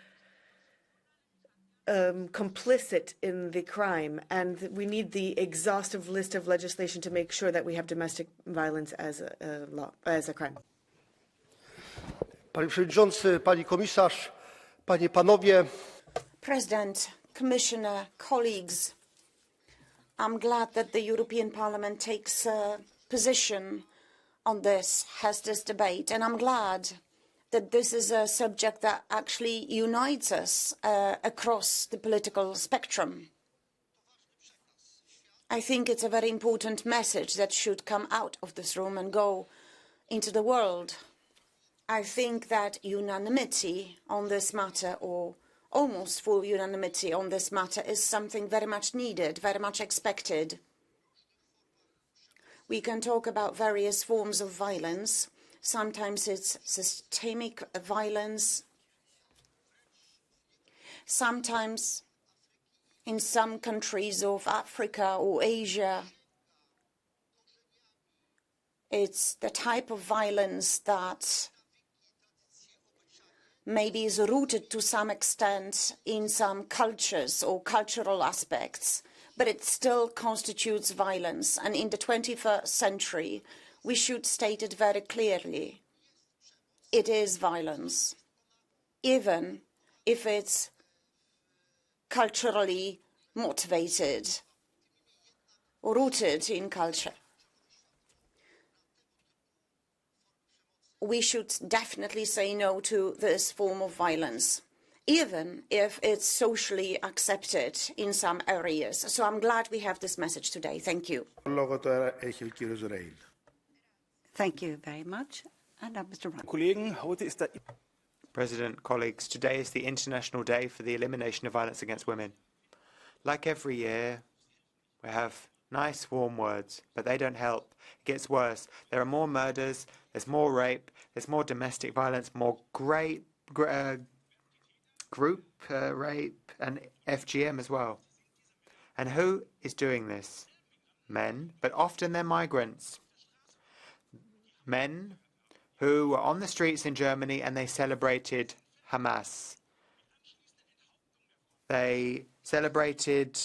complicit in the crime, and we need the exhaustive list of legislation to make sure that we have domestic violence as a law, as a crime. Panie Przewodniczący, Pani Komisarz, Panie, Panowie. President, Commissioner, colleagues, I'm glad that the European Parliament takes a position on this, has this debate, and I'm glad that this is a subject that actually unites us across the political spectrum. I think it's a very important message that should come out of this room and go into the world. I think that unanimity on this matter, or almost full unanimity on this matter, is something very much needed, very much expected. We can talk about various forms of violence. Sometimes it's systemic violence. Sometimes in some countries of Africa or Asia, it's the type of violence that maybe is rooted to some extent in some cultures or cultural aspects, but it still constitutes violence. And in the 21st century, we should state it very clearly. It is violence, even if it's culturally motivated or rooted in culture. We should definitely say no to this form of violence, even if it's socially accepted in some areas. So I'm glad we have this message today. Thank you. Thank you very much. And now, Mr. Ryan. President, colleagues, today is the International Day for the Elimination of Violence Against Women. Like every year, we have nice, warm words, but they don't help. It gets worse. There are more murders, there's more rape, there's more domestic violence, more group rape, and FGM as well. And who is doing this? Men, but often they're migrants. Men who were on the streets in Germany and they celebrated Hamas. They celebrated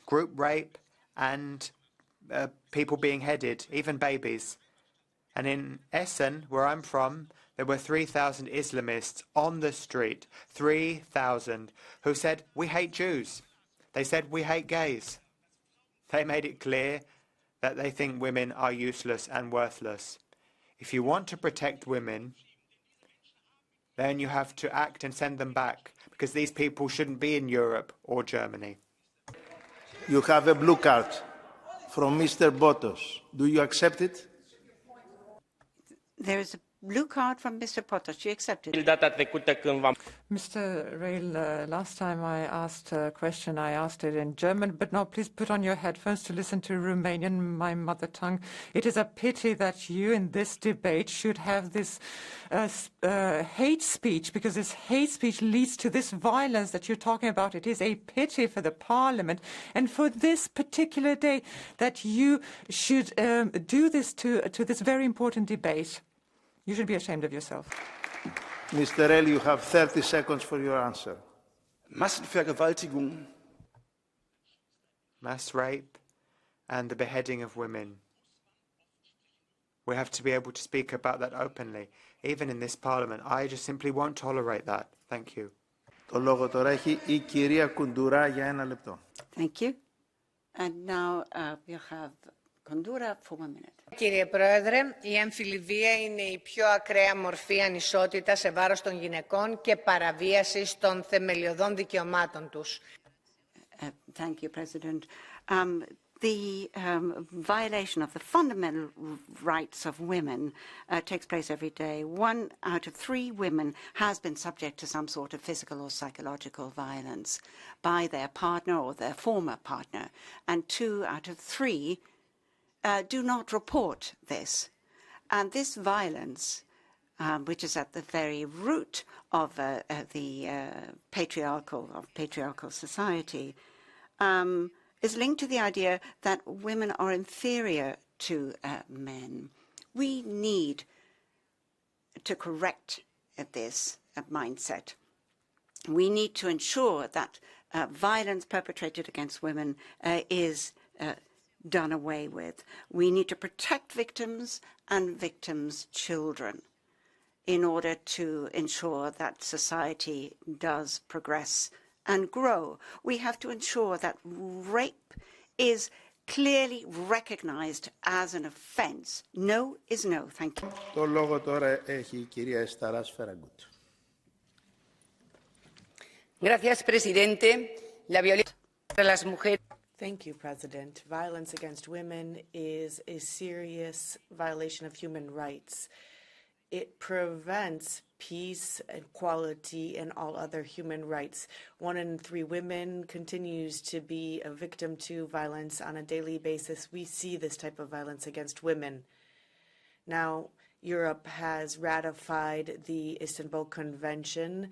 group rape and people being headed, even babies. And in Essen, where I'm from, there were 3,000 Islamists on the street, 3,000, who said, "We hate Jews." They said, "We hate gays." They made it clear that they think women are useless and worthless. If you want to protect women, then you have to act and send them back, because these people shouldn't be in Europe or Germany. You have a blue card from Mr. Botos. Do you accept it? There is a blue card from Mr. Potos. Do you accept it? Mr. Rail, last time I asked a question, I asked it in German, but now please put on your headphones to listen to Romanian, my mother tongue. It is a pity that you in this debate should have this hate speech, because this hate speech leads to this violence that you're talking about. It is a pity for the Parliament and for this particular day that you should do this to this very important debate. You should be ashamed of yourself. Mr. Rell, you have 30 seconds for your answer. Massenvergewaltigung. Mass rape and the beheading of women. We have to be able to speak about that openly, even in this Parliament. I just simply won't tolerate that. Thank you. Το λόγο τώρα έχει η κυρία Κουντουρά για 1 λεπτό. Thank you. And now we have Kondura for 1 minute. Κύριε Πρόεδρε, η έμφυλη βία είναι η πιο ακραία μορφή ανισότητας σε βάρος των γυναικών και παραβίασης των θεμελιωδών δικαιωμάτων τους. Thank you, President. The violation of the fundamental rights of women takes place every day. 1 out of 3 women has been subject to some sort of physical or psychological violence by their partner or their former partner, and 2 out of 3 do not report this. And this violence, which is at the very root of the patriarchal society, is linked to the idea that women are inferior to men. We need to correct this mindset. We need to ensure that violence perpetrated against women is done away with. We need to protect victims and victims' children in order to ensure that society does progress and grow. We have to ensure that rape is clearly recognized as an offence. No is no. Thank you. Το λόγο τώρα έχει η κυρία Εσταράς Φεραγκούτ. Gracias, presidente. La violencia contra las mujeres. Thank you, President. Violence against women is a serious violation of human rights. It prevents peace, equality, and all other human rights. 1 in 3 women continues to be a victim to violence on a daily basis. We see this type of violence against women. Now, Europe has ratified the Istanbul Convention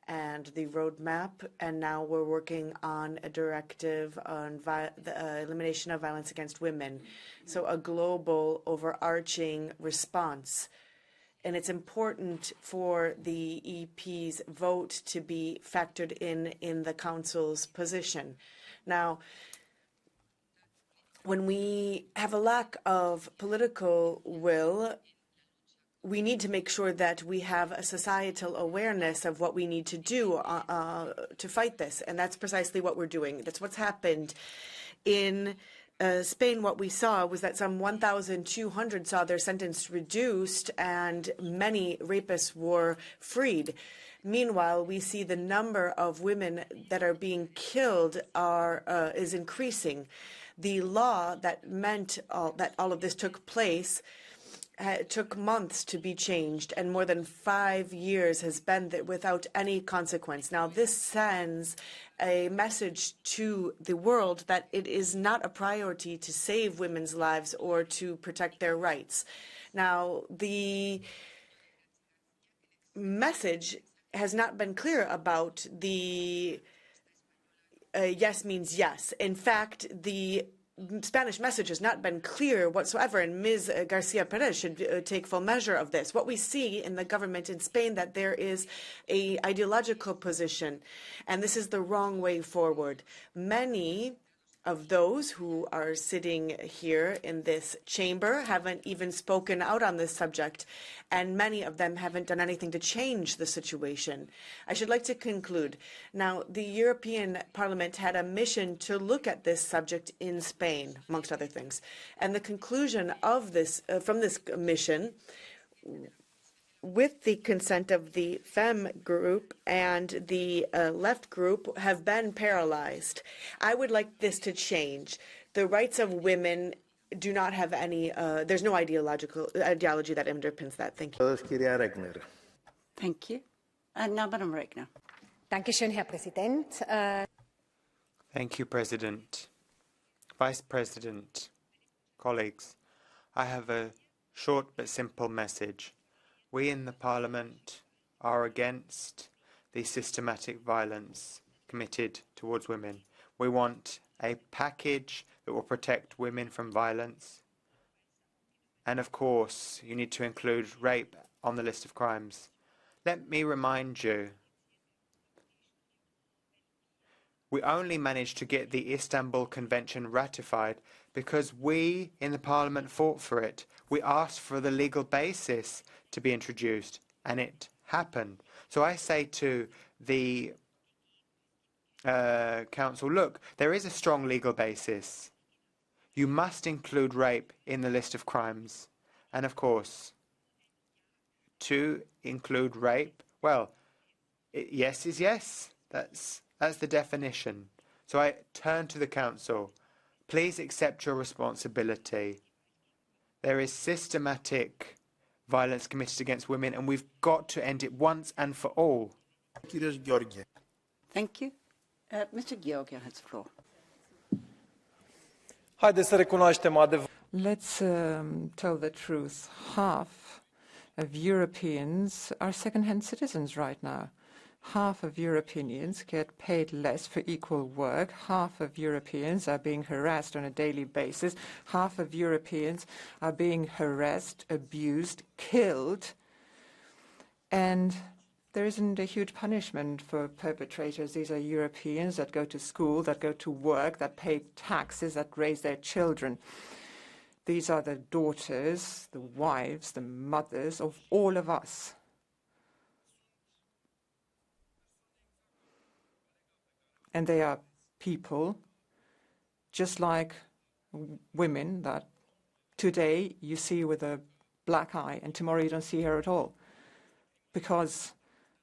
and the roadmap, and now we're working on a directive on the elimination of violence against women. So a global, overarching response. And it's important for the EP's vote to be factored in the Council's position. Now, when we have a lack of political will, we need to make sure that we have a societal awareness of what we need to do to fight this. And that's precisely what we're doing. That's what's happened. In Spain, what we saw was that some 1,200 saw their sentence reduced and many rapists were freed. Meanwhile, we see the number of women that are being killed is increasing. The law that meant that all of this took place took months to be changed, and more than 5 years has been without any consequence. Now, this sends a message to the world that it is not a priority to save women's lives or to protect their rights. Now, the message has not been clear about the yes means yes. In fact, the Spanish message has not been clear whatsoever, and Ms. Garcia Perez should take full measure of this. What we see in the government in Spain, that there is an ideological position, and this is the wrong way forward. Many of those who are sitting here in this chamber haven't even spoken out on this subject, and many of them haven't done anything to change the situation. I should like to conclude. Now, the European Parliament had a mission to look at this subject in Spain, amongst other things. And the conclusion of this, from this mission, with the consent of the FEM group and the left group, have been paralyzed. I would like this to change. The rights of women do not have any, there's no ideology that underpins that. Thank you. Thank you. And now, Madam Regner. Dankeschön, Herr Präsident. Thank you, President. Vice President, colleagues, I have a short but simple message. We in the Parliament are against the systematic violence committed towards women. We want a package that will protect women from violence. And of course, you need to include rape on the list of crimes. Let me remind you, we only managed to get the Istanbul Convention ratified because we in the Parliament fought for it. We asked for the legal basis to be introduced, and it happened. So I say to the Council, look, there is a strong legal basis. You must include rape in the list of crimes. And of course, to include rape, well, yes is yes. That's the definition. So I turn to the Council. Please accept your responsibility. There is systematic violence committed against women, and we've got to end it once and for all. Thank you. Mr. Georgia has the floor. Let's tell the truth. Half of Europeans are second-hand citizens right now. Half of Europeans get paid less for equal work. Half of Europeans are being harassed on a daily basis. Half of Europeans are being harassed, abused, killed. And there isn't a huge punishment for perpetrators. These are Europeans that go to school, that go to work, that pay taxes, that raise their children. These are the daughters, the wives, the mothers of all of us. And they are people, just like women that today you see with a black eye and tomorrow you don't see her at all. Because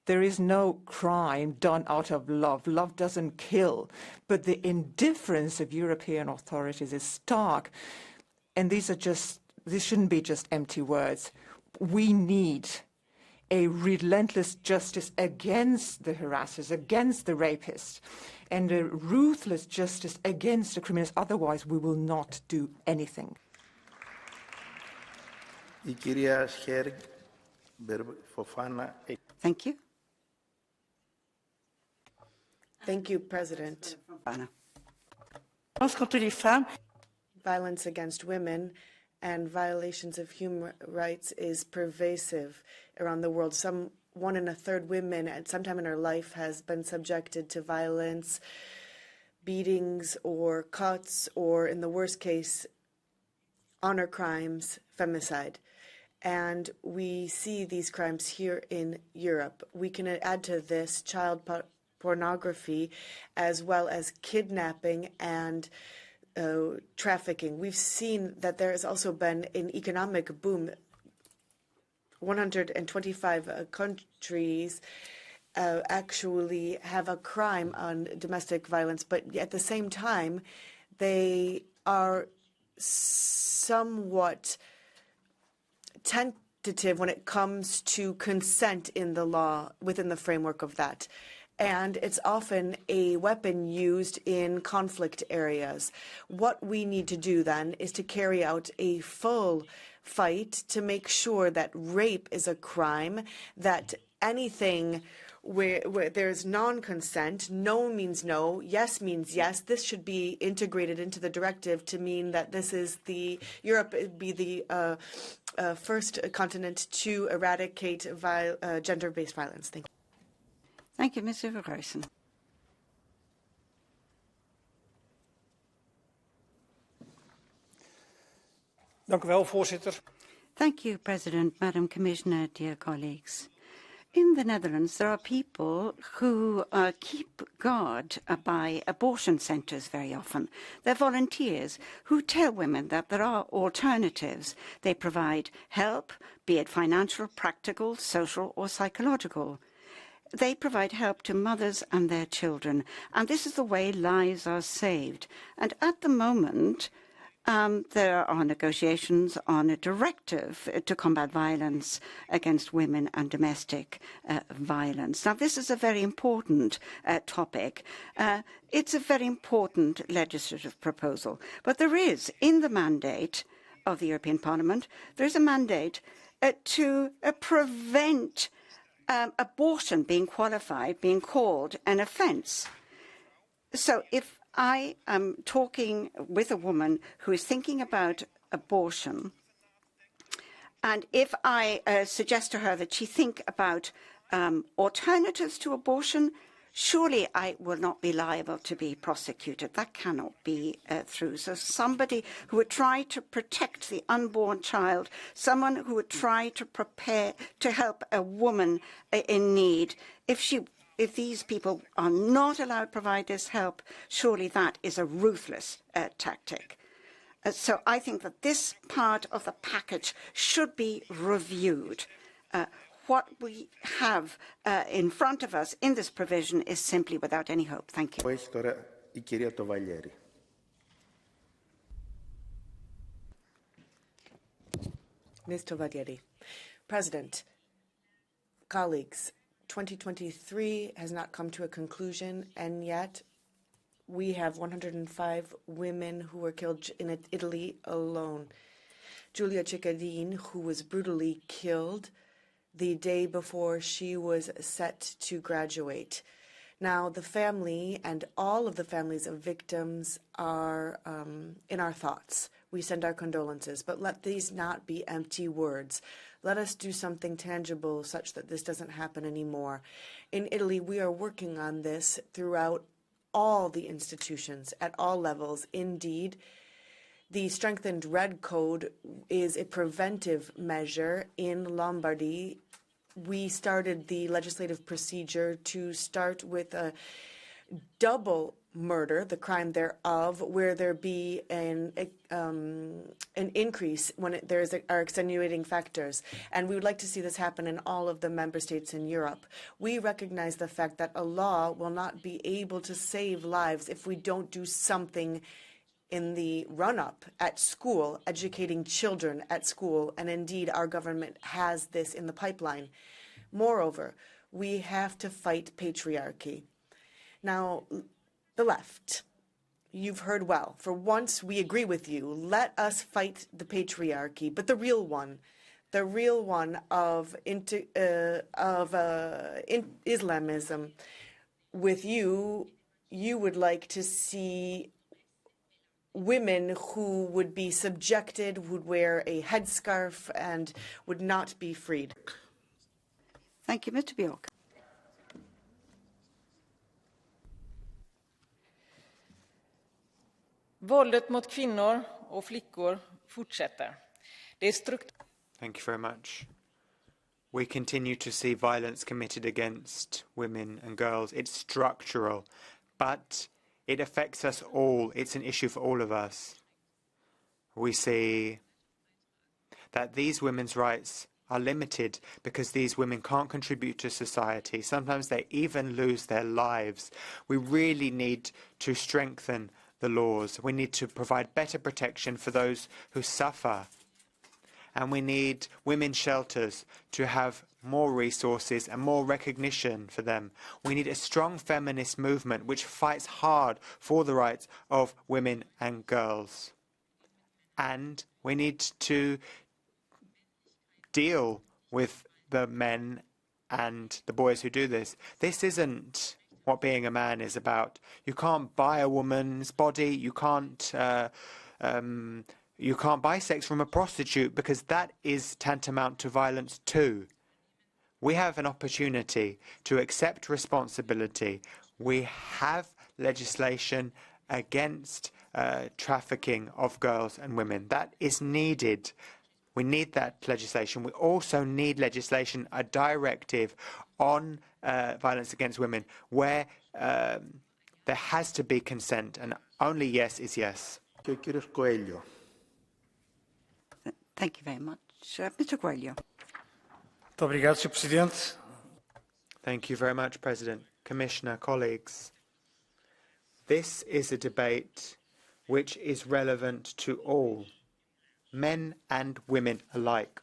there is no crime done out of love. Love doesn't kill. But the indifference of European authorities is stark. And these shouldn't be just empty words. We need a relentless justice against the harassers, against the rapists, and a ruthless justice against the criminals. Otherwise, we will not do anything. Thank you. Thank you, President. Violence against women and violations of human rights is pervasive around the world. One in a third women at some time in her life has been subjected to violence, beatings or cuts, or in the worst case, honor crimes, femicide. And we see these crimes here in Europe. We can add to this child pornography as well as kidnapping and trafficking. We've seen that there has also been an economic boom. 125 countries actually have a crime on domestic violence, but at the same time, they are somewhat tentative when it comes to consent in the law within the framework of that. And it's often a weapon used in conflict areas. What we need to do then is to carry out a full fight to make sure that rape is a crime, that anything where there's non-consent, no means no, yes means yes. This should be integrated into the directive to mean that this is Europe be the first continent to eradicate gender-based violence. Thank you. Thank you, Mr. Verheusen. Thank you, President, Madam Commissioner, dear colleagues. In the Netherlands, there are people who keep guard by abortion centres very often. They're volunteers who tell women that there are alternatives. They provide help, be it financial, practical, social or psychological. They provide help to mothers and their children, and this is the way lives are saved. And at the moment, there are negotiations on a directive to combat violence against women and domestic violence. Now, this is a very important topic. It's a very important legislative proposal. But there is, in the mandate of the European Parliament, there is a mandate to prevent abortion being called an offence. So if I am talking with a woman who is thinking about abortion, and if I suggest to her that she think about alternatives to abortion, surely I will not be liable to be prosecuted. That cannot be true. So somebody who would try to protect the unborn child, someone who would try to prepare to help a woman in need, if these people are not allowed to provide this help, surely that is a ruthless tactic. So I think that this part of the package should be reviewed. What we have in front of us in this provision is simply without any hope. Thank you. Ms. Tovaglieri. President, colleagues, 2023 has not come to a conclusion, and yet we have 105 women who were killed in Italy alone. Giulia Cittadini, who was brutally killed the day before she was set to graduate. Now, the family and all of the families of victims are in our thoughts. We send our condolences, but let these not be empty words. Let us do something tangible such that this doesn't happen anymore. In Italy, we are working on this throughout all the institutions at all levels. Indeed, the strengthened Red Code is a preventive measure in Lombardy. We started the legislative procedure to start with a double murder, the crime thereof, where there be an increase when there are extenuating factors. And we would like to see this happen in all of the member states in Europe. We recognize the fact that a law will not be able to save lives if we don't do something in the run-up at school, educating children at school, and indeed our government has this in the pipeline. Moreover, we have to fight patriarchy. Now, the left, you've heard well. For once, we agree with you. Let us fight the patriarchy, but the real one of Islamism. With you would like to see women who would be subjected, would wear a headscarf, and would not be freed. Thank you, Mr. Bjork. Våldet mot kvinnor och flickor fortsätter. Thank you very much. We continue to see violence committed against women and girls. It's structural, but it affects us all. It's an issue for all of us. We see that these women's rights are limited because these women can't contribute to society. Sometimes they even lose their lives. We really need to strengthen the laws. We need to provide better protection for those who suffer. And we need women's shelters to have more resources and more recognition for them. We need a strong feminist movement which fights hard for the rights of women and girls. And we need to deal with the men and the boys who do this. This isn't what being a man is about. You can't buy a woman's body. You can't buy sex from a prostitute because that is tantamount to violence too. We have an opportunity to accept responsibility. We have legislation against trafficking of girls and women. That is needed. We need that legislation. We also need legislation, a directive on violence against women, where there has to be consent, and only yes is yes. Thank you very much. Mr. Coelho. Thank you very much, President, Commissioner, colleagues. This is a debate which is relevant to all, men and women alike.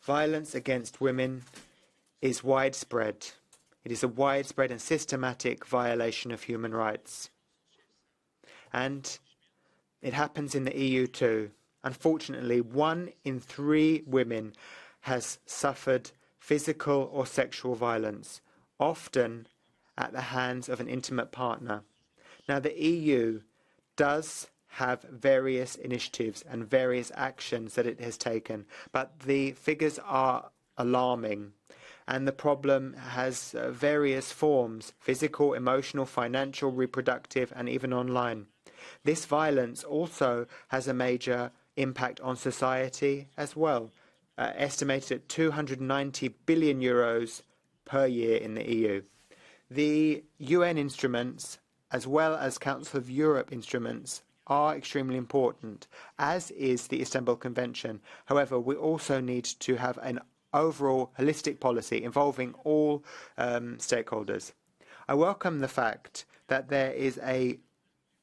Violence against women is widespread. It is a widespread and systematic violation of human rights. And it happens in the EU too. Unfortunately, 1 in 3 women has suffered physical or sexual violence, often at the hands of an intimate partner. Now, the EU does have various initiatives and various actions that it has taken, but the figures are alarming. And the problem has various forms: physical, emotional, financial, reproductive, and even online. This violence also has a major impact on society as well, estimated at 290 billion euros per year in the EU. The UN instruments, as well as Council of Europe instruments, are extremely important, as is the Istanbul Convention. However, we also need to have an overall holistic policy involving all stakeholders. I welcome the fact that there is a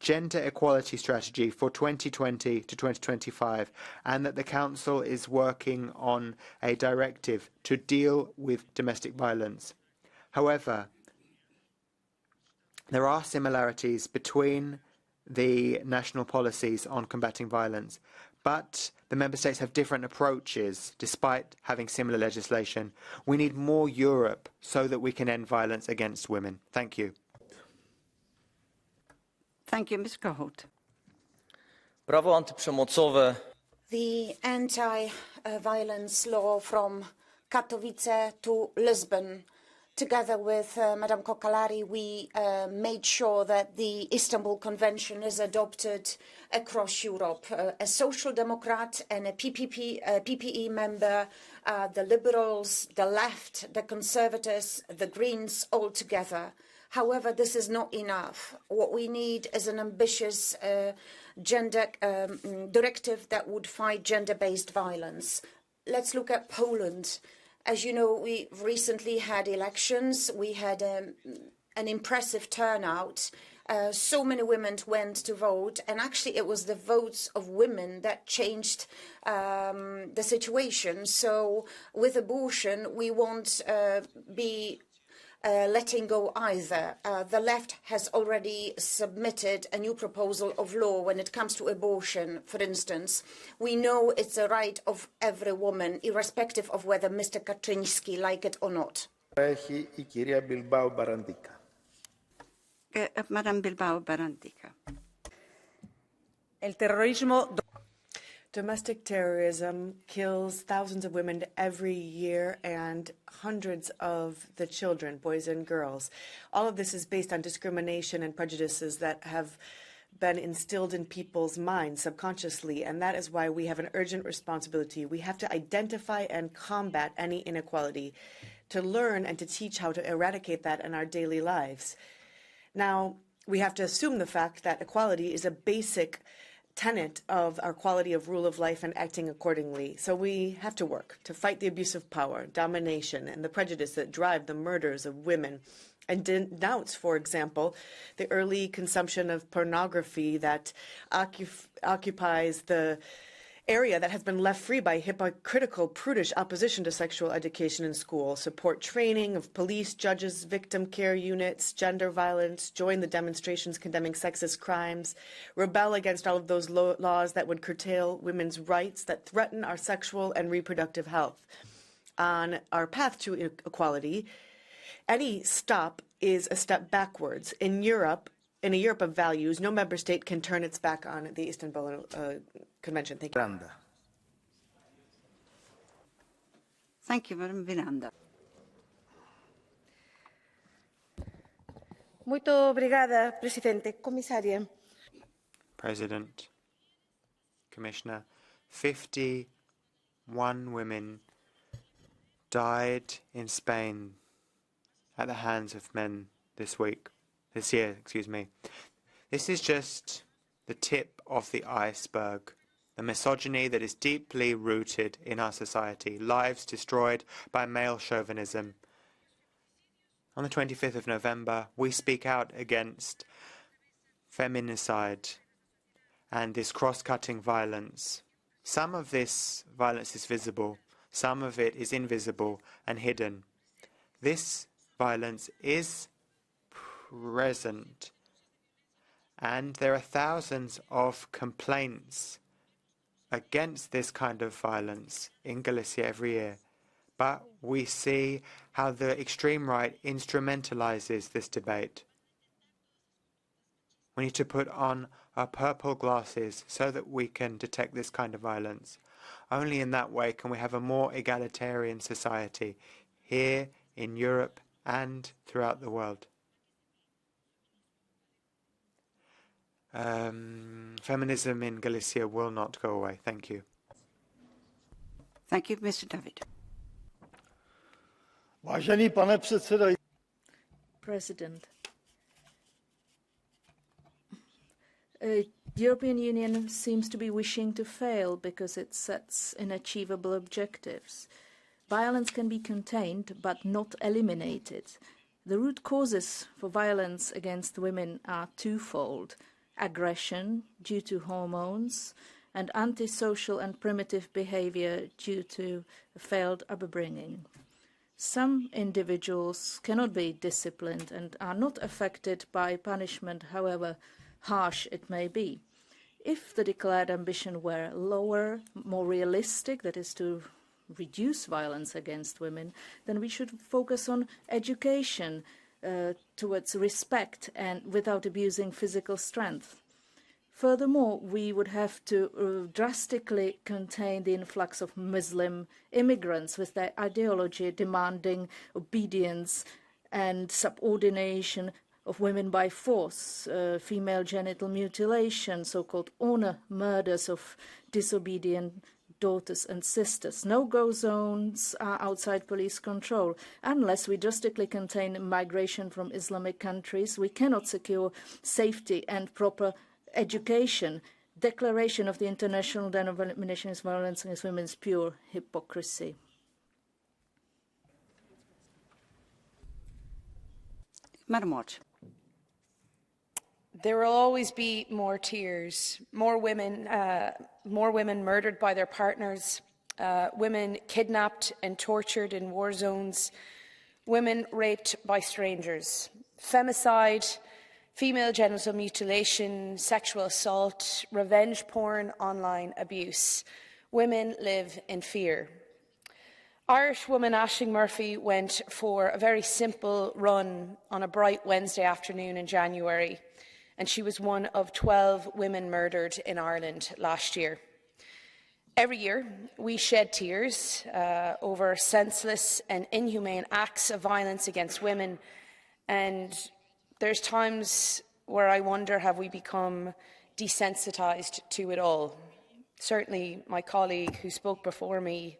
gender equality strategy for 2020 to 2025 and that the Council is working on a directive to deal with domestic violence. However, there are similarities between the national policies on combating violence, but the Member States have different approaches despite having similar legislation. We need more Europe so that we can end violence against women. Thank you. Thank you, Ms. Kohout. Prawo antyprzemocowe. The anti-violence law from Katowice to Lisbon. Together with Madam Kokalari, we made sure that the Istanbul Convention is adopted across Europe. A Social Democrat and a PPE member, the Liberals, the Left, the Conservatives, the Greens, all together. However, this is not enough. What we need is an ambitious gender directive that would fight gender-based violence. Let's look at Poland. As you know, we recently had elections. We had an impressive turnout. So many women went to vote, and actually it was the votes of women that changed the situation. So with abortion, we won't be letting go either. The left has already submitted a new proposal of law when it comes to abortion, for instance. We know it's a right of every woman, irrespective of whether Mr. Kaczyński like it or not. Madam Bilbao Barandica. El terrorismo. Domestic terrorism kills thousands of women every year and hundreds of the children, boys and girls. All of this is based on discrimination and prejudices that have been instilled in people's minds subconsciously, and that is why we have an urgent responsibility. We have to identify and combat any inequality, to learn and to teach how to eradicate that in our daily lives. Now, we have to assume the fact that equality is a basic tenet of our quality of rule of life and acting accordingly. So we have to work to fight the abuse of power, domination, and the prejudice that drive the murders of women, and denounce, for example, the early consumption of pornography that occupies the area that has been left free by hypocritical, prudish opposition to sexual education in school. Support training of police, judges, victim care units, gender violence, join the demonstrations condemning sexist crimes, rebel against all of those laws that would curtail women's rights, that threaten our sexual and reproductive health. On our path to equality, any stop is a step backwards. In a Europe of values, no member state can turn its back on the Istanbul Convention. Thank you. Thank you, Madam Miranda. Muito obrigada, Presidente. Comissária. President, Commissioner, 51 women died in Spain at the hands of men this year. This is just the tip of the iceberg. The misogyny that is deeply rooted in our society. Lives destroyed by male chauvinism. On the 25th of November, we speak out against feminicide, and this cross-cutting violence. Some of this violence is visible, some of it is invisible and hidden. This violence is present, and there are thousands of complaints against this kind of violence in Galicia every year. But we see how the extreme right instrumentalizes this debate. We need to put on our purple glasses so that we can detect this kind of violence. Only in that way can we have a more egalitarian society here in Europe and throughout the world. Feminism in Galicia will not go away. Thank you. Thank you, Mr. David. Vážený pane předsedající. President, the European Union seems to be wishing to fail because it sets unachievable objectives. Violence can be contained but not eliminated. The root causes for violence against women are twofold: aggression due to hormones and antisocial and primitive behavior due to failed upbringing. Some individuals cannot be disciplined and are not affected by punishment, however harsh it may be. If the declared ambition were lower, more realistic, that is to reduce violence against women, then we should focus on education towards respect and without abusing physical strength. Furthermore, we would have to drastically contain the influx of Muslim immigrants with their ideology demanding obedience and subordination of women by force, female genital mutilation, so-called honor murders of disobedient daughters and sisters. No-go zones are outside police control. Unless we drastically contain migration from Islamic countries, we cannot secure safety and proper education. Declaration of the International Day of Elimination of Violence against Women is pure hypocrisy. Madam Watch. There will always be more tears, more women murdered by their partners, women kidnapped and tortured in war zones, women raped by strangers, femicide, female genital mutilation, sexual assault, revenge porn, online abuse. Women live in fear. Irish woman Aisling Murphy went for a very simple run on a bright Wednesday afternoon in January, and she was one of 12 women murdered in Ireland last year. Every year, we shed tears over senseless and inhumane acts of violence against women, and there's times where I wonder, have we become desensitized to it all? Certainly, my colleague who spoke before me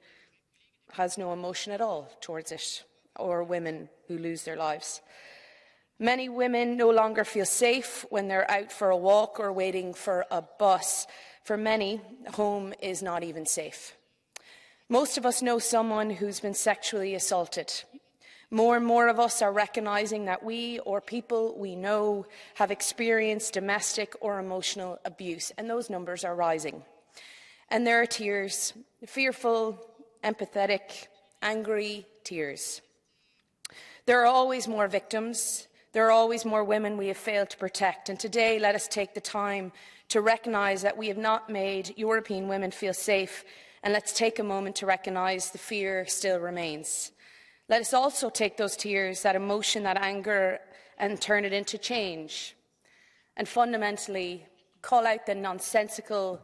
has no emotion at all towards it, or women who lose their lives. Many women no longer feel safe when they're out for a walk or waiting for a bus. For many, home is not even safe. Most of us know someone who's been sexually assaulted. More and more of us are recognising that we or people we know have experienced domestic or emotional abuse, and those numbers are rising. And there are tears, fearful, empathetic, angry tears. There are always more victims. There are always more women we have failed to protect. And today, let us take the time to recognise that we have not made European women feel safe, and let's take a moment to recognise the fear still remains. Let us also take those tears, that emotion, that anger, and turn it into change. And fundamentally, call out the nonsensical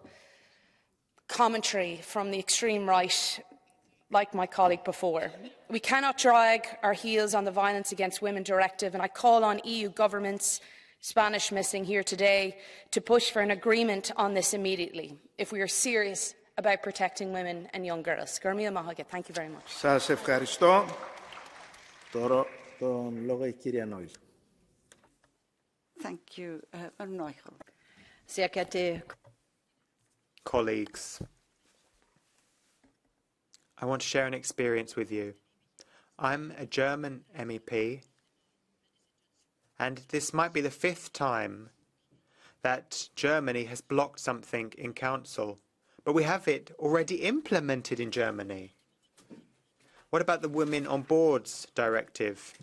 commentary from the extreme right, like my colleague before. We cannot drag our heels on the Violence Against Women Directive, and I call on EU governments, Spanish missing here today, to push for an agreement on this immediately if we are serious about protecting women and young girls. Thank you very much. Σας ευχαριστώ. Τώρα τον λόγο η κυρία Νόιλ. Thank you, Madam Neuchel. Sehr geehrte Colleagues, I want to share an experience with you. I'm a German MEP, and this might be the 5th time that Germany has blocked something in Council, but we have it already implemented in Germany. What about the Women on Boards directive?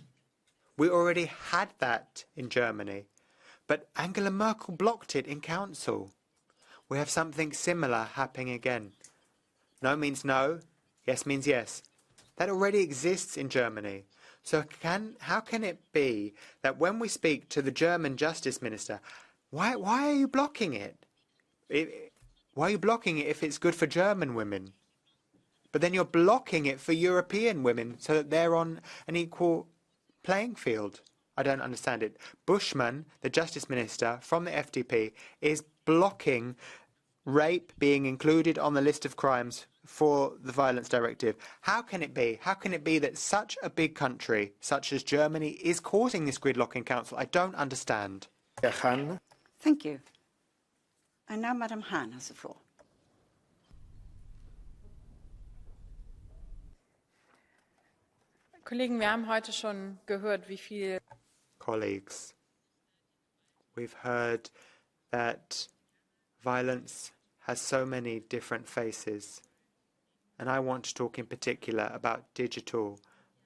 We already had that in Germany, but Angela Merkel blocked it in Council. We have something similar happening again. No means no, yes means yes. That already exists in Germany. So how can it be that when we speak to the German Justice Minister, why are you blocking it? Why are you blocking it if it's good for German women? But then you're blocking it for European women so that they're on an equal playing field. I don't understand it. Bushman, the Justice Minister from the FDP, is blocking rape being included on the list of crimes for the Violence Directive. How can it be? How can it be that such a big country, such as Germany, is causing this gridlock in Council? I don't understand. Thank you. And now Madam Hahn has the floor. Kollegen, wir haben heute schon gehört, wie viel Colleagues, we've heard that violence has so many different faces, and I want to talk in particular about digital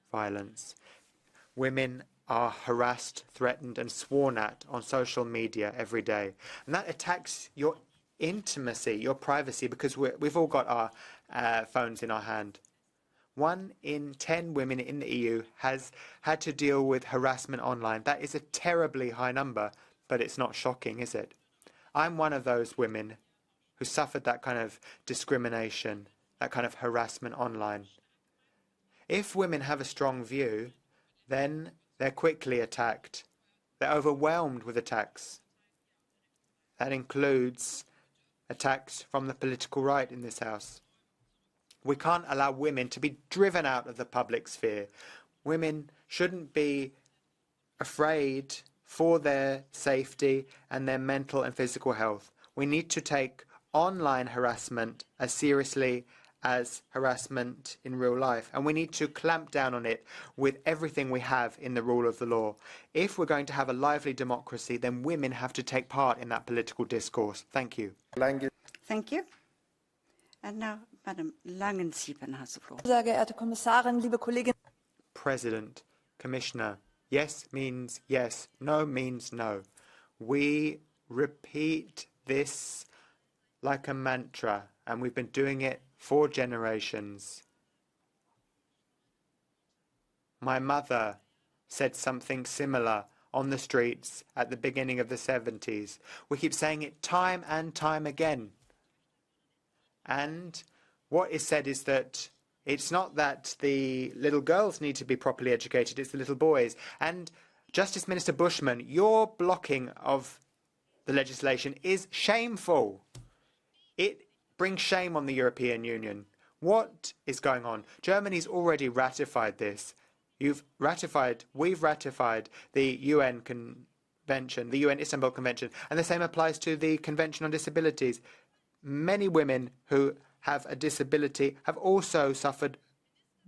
violence. Women are harassed, threatened and sworn at on social media every day, and that attacks your intimacy, your privacy, because we've all got our phones in our hand. 1 in 10 women in the EU has had to deal with harassment online. That is a terribly high number, but it's not shocking, is it? I'm one of those women who suffered that kind of discrimination, that kind of harassment online. If women have a strong view, then they're quickly attacked. They're overwhelmed with attacks. That includes attacks from the political right in this House. We can't allow women to be driven out of the public sphere. Women shouldn't be afraid for their safety and their mental and physical health. We need to take online harassment as seriously as harassment in real life, and we need to clamp down on it with everything we have in the rule of the law. If we're going to have a lively democracy, then women have to take part in that political discourse. Thank you. Thank you. And now Madam Langen-Siepen has the floor. Sehr geehrte Kommissarin, liebe Kolleginnen. President, Commissioner, yes means yes, no means no. We repeat this like a mantra, and we've been doing it for generations. My mother said something similar on the streets at the beginning of the 70s. We keep saying it time and time again. And what is said is that it's not that the little girls need to be properly educated, it's the little boys. And Justice Minister Bushman, your blocking of the legislation is shameful. It brings shame on the European Union. What is going on? Germany's already ratified this. We've ratified the UN Convention, the UN Istanbul Convention, and the same applies to the Convention on Disabilities. Many women who have a disability have also suffered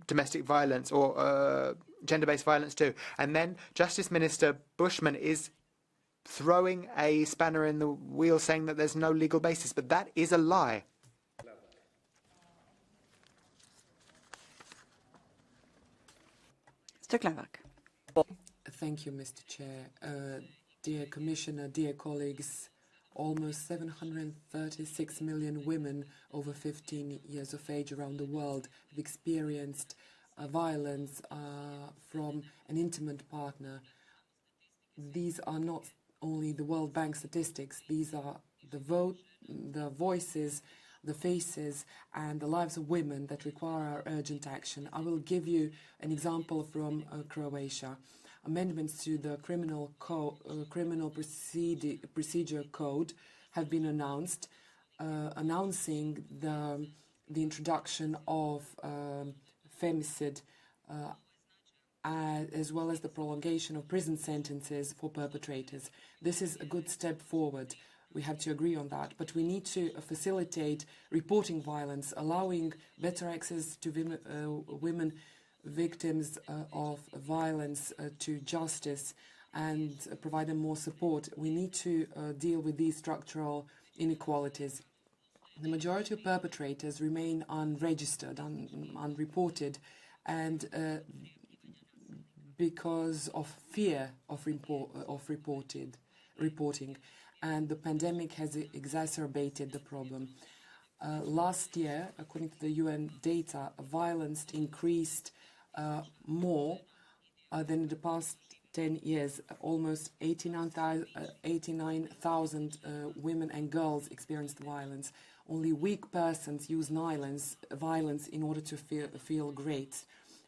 domestic violence or gender-based violence too. And then Justice Minister Bushman is throwing a spanner in the wheel, saying that there's no legal basis. But that is a lie. Mr. Clark. Thank you, Mr. Chair. Dear Commissioner, dear colleagues, almost 736 million women over 15 years of age around the world have experienced violence from an intimate partner. These are not only the World Bank statistics, these are the voices, the faces and the lives of women that require our urgent action. I will give you an example from Croatia. Amendments to the criminal procedure code have been announced, announcing the introduction of femicide, as well as the prolongation of prison sentences for perpetrators. This is a good step forward. We have to agree on that, but we need to facilitate reporting violence, allowing better access to women victims of violence to justice. and provide them more support. We need to deal with these structural inequalities. The majority of perpetrators remain unregistered, unreported, and because of fear of reporting, and the pandemic has exacerbated the problem. Last year, according to the UN data, violence increased more than in the past 10 years. Almost 89,000 women and girls experienced violence. Only weak persons use violence in order to feel great.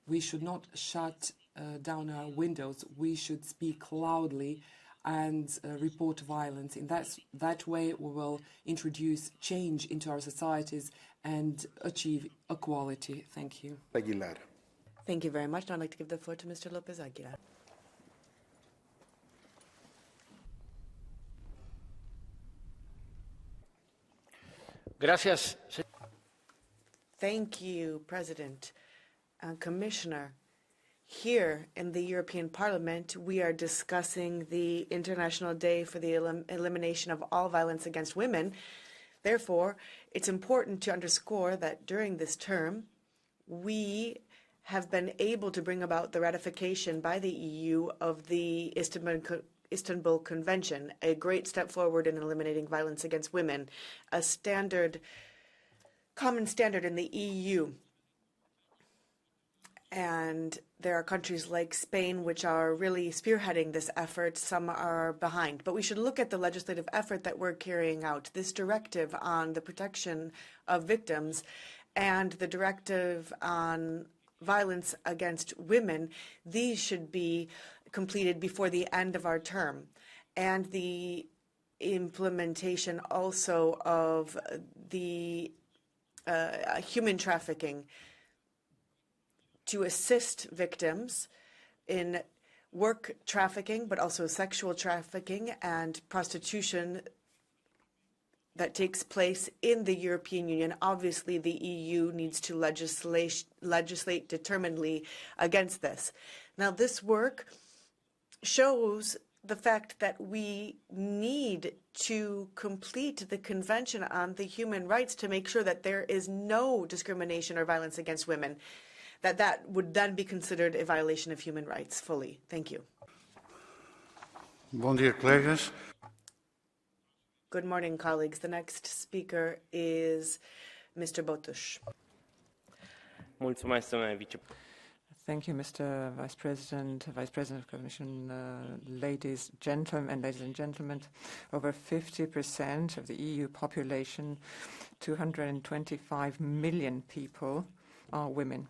We should not shut down our windows. We should speak loudly and report violence. In that way, we will introduce change into our societies and achieve equality. Thank you. Aguilar. Thank you very much. Now I'd like to give the floor to Mr. Lopez Aguilar. Gracias. Thank you, President. Commissioner, here in the European Parliament, we are discussing the International Day for the Elimination of All Violence Against Women. Therefore, it's important to underscore that during this term, we have been able to bring about the ratification by the EU of the Istanbul Convention, a great step forward in eliminating violence against women, a common standard in the EU. And there are countries like Spain which are really spearheading this effort. Some are behind. But we should look at the legislative effort that we're carrying out. This directive on the protection of victims and the directive on violence against women, these should be completed before the end of our term. And the implementation also of the human trafficking to assist victims in work trafficking, but also sexual trafficking and prostitution that takes place in the European Union. Obviously, the EU needs to legislate determinedly against this. Now, this work shows the fact that we need to complete the Convention on the Human Rights to make sure that there is no discrimination or violence against women, that would then be considered a violation of human rights fully. Thank you. Bom dia, colegas. Good morning, colleagues. The next speaker is Mr. Botuș. Mulțumesc, domnule vicepreședinte. Thank you, Mr. Vice President of the Commission, ladies and gentlemen. Over 50% of the EU population, 225 million people, are women.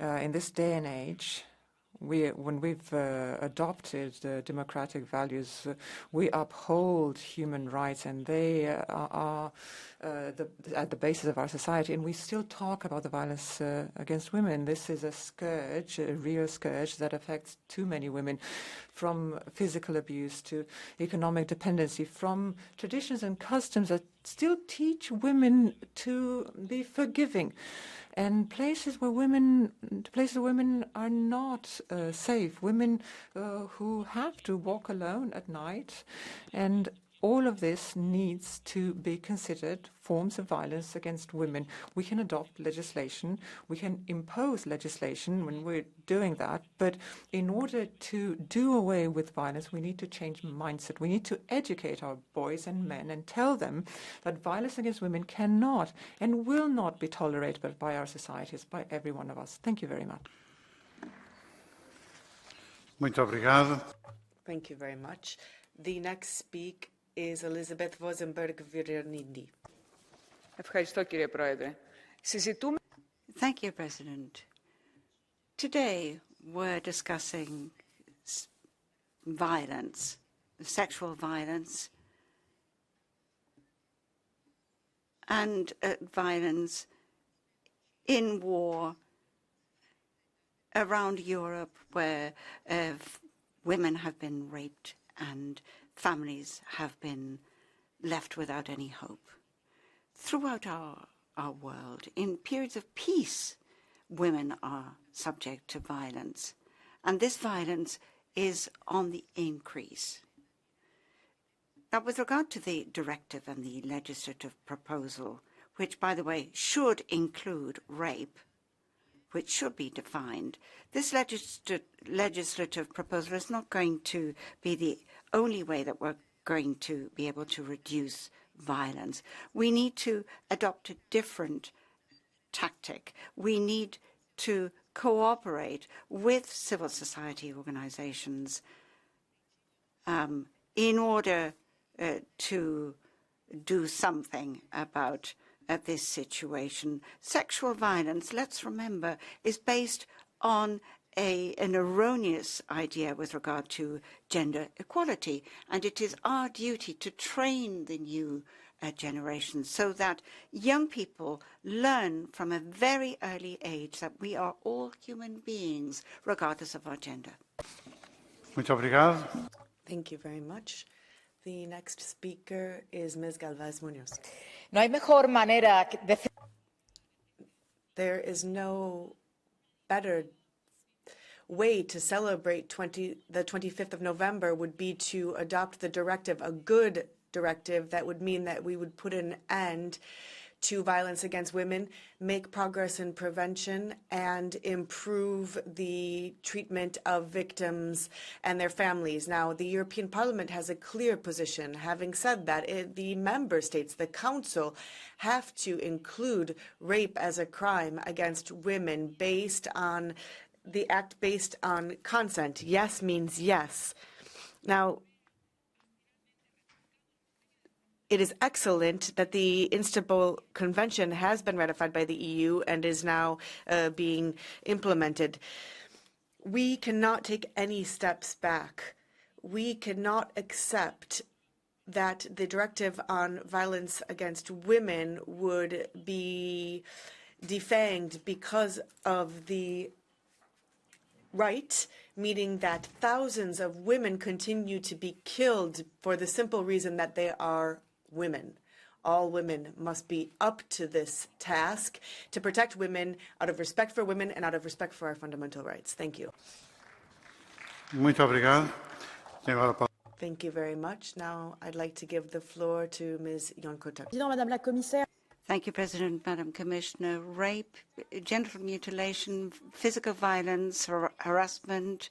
In this day and age, when we've adopted democratic values, we uphold human rights, and they are at the basis of our society. And we still talk about the violence against women. This is a scourge, a real scourge that affects too many women, from physical abuse to economic dependency, from traditions and customs that still teach women to be forgiving. And places where women are not safe, women who have to walk alone at night, and all of this needs to be considered forms of violence against women. We can adopt legislation, we can impose legislation when we're doing that, but in order to do away with violence, we need to change mindset. We need to educate our boys and men and tell them that violence against women cannot and will not be tolerated by our societies, by every one of us. Thank you very much. Muito obrigado. Thank you very much. The next speaker is Elizabeth Vosenberg-Viranindi. Thank you, President. Today, we're discussing violence, sexual violence, and violence in war around Europe, where women have been raped and families have been left without any hope. Throughout our world, in periods of peace, women are subject to violence. And this violence is on the increase. Now, with regard to the directive and the legislative proposal, which, by the way, should include rape, which should be defined, this legislative proposal is not going to be the only way that we're going to be able to reduce violence. We need to adopt a different tactic. We need to cooperate with civil society organizations in order to do something about this situation. Sexual violence, let's remember, is based on an erroneous idea with regard to gender equality, and it is our duty to train the new generation so that young people learn from a very early age that we are all human beings, regardless of our gender. Muito obrigado. Thank you very much. The next speaker is Ms. Galvez Munoz. No hay mejor manera de... There is no better way to celebrate the 25th of November would be to adopt the directive, a good directive that would mean that we would put an end to violence against women, make progress in prevention, and improve the treatment of victims and their families. Now, the European Parliament has a clear position. Having said that, the member states, the Council, have to include rape as a crime against women based on the act based on consent. Yes means yes. Now, it is excellent that the Istanbul Convention has been ratified by the EU and is now being implemented. We cannot take any steps back. We cannot accept that the directive on violence against women would be defanged because of the right, meaning that thousands of women continue to be killed for the simple reason that they are women. All women must be up to this task to protect women out of respect for women and out of respect for our fundamental rights. Thank you. Muito obrigado. Thank you very much. Now I'd like to give the floor to Ms. Yonkota. Thank you, President, Madam Commissioner. Rape, genital mutilation, physical violence, harassment,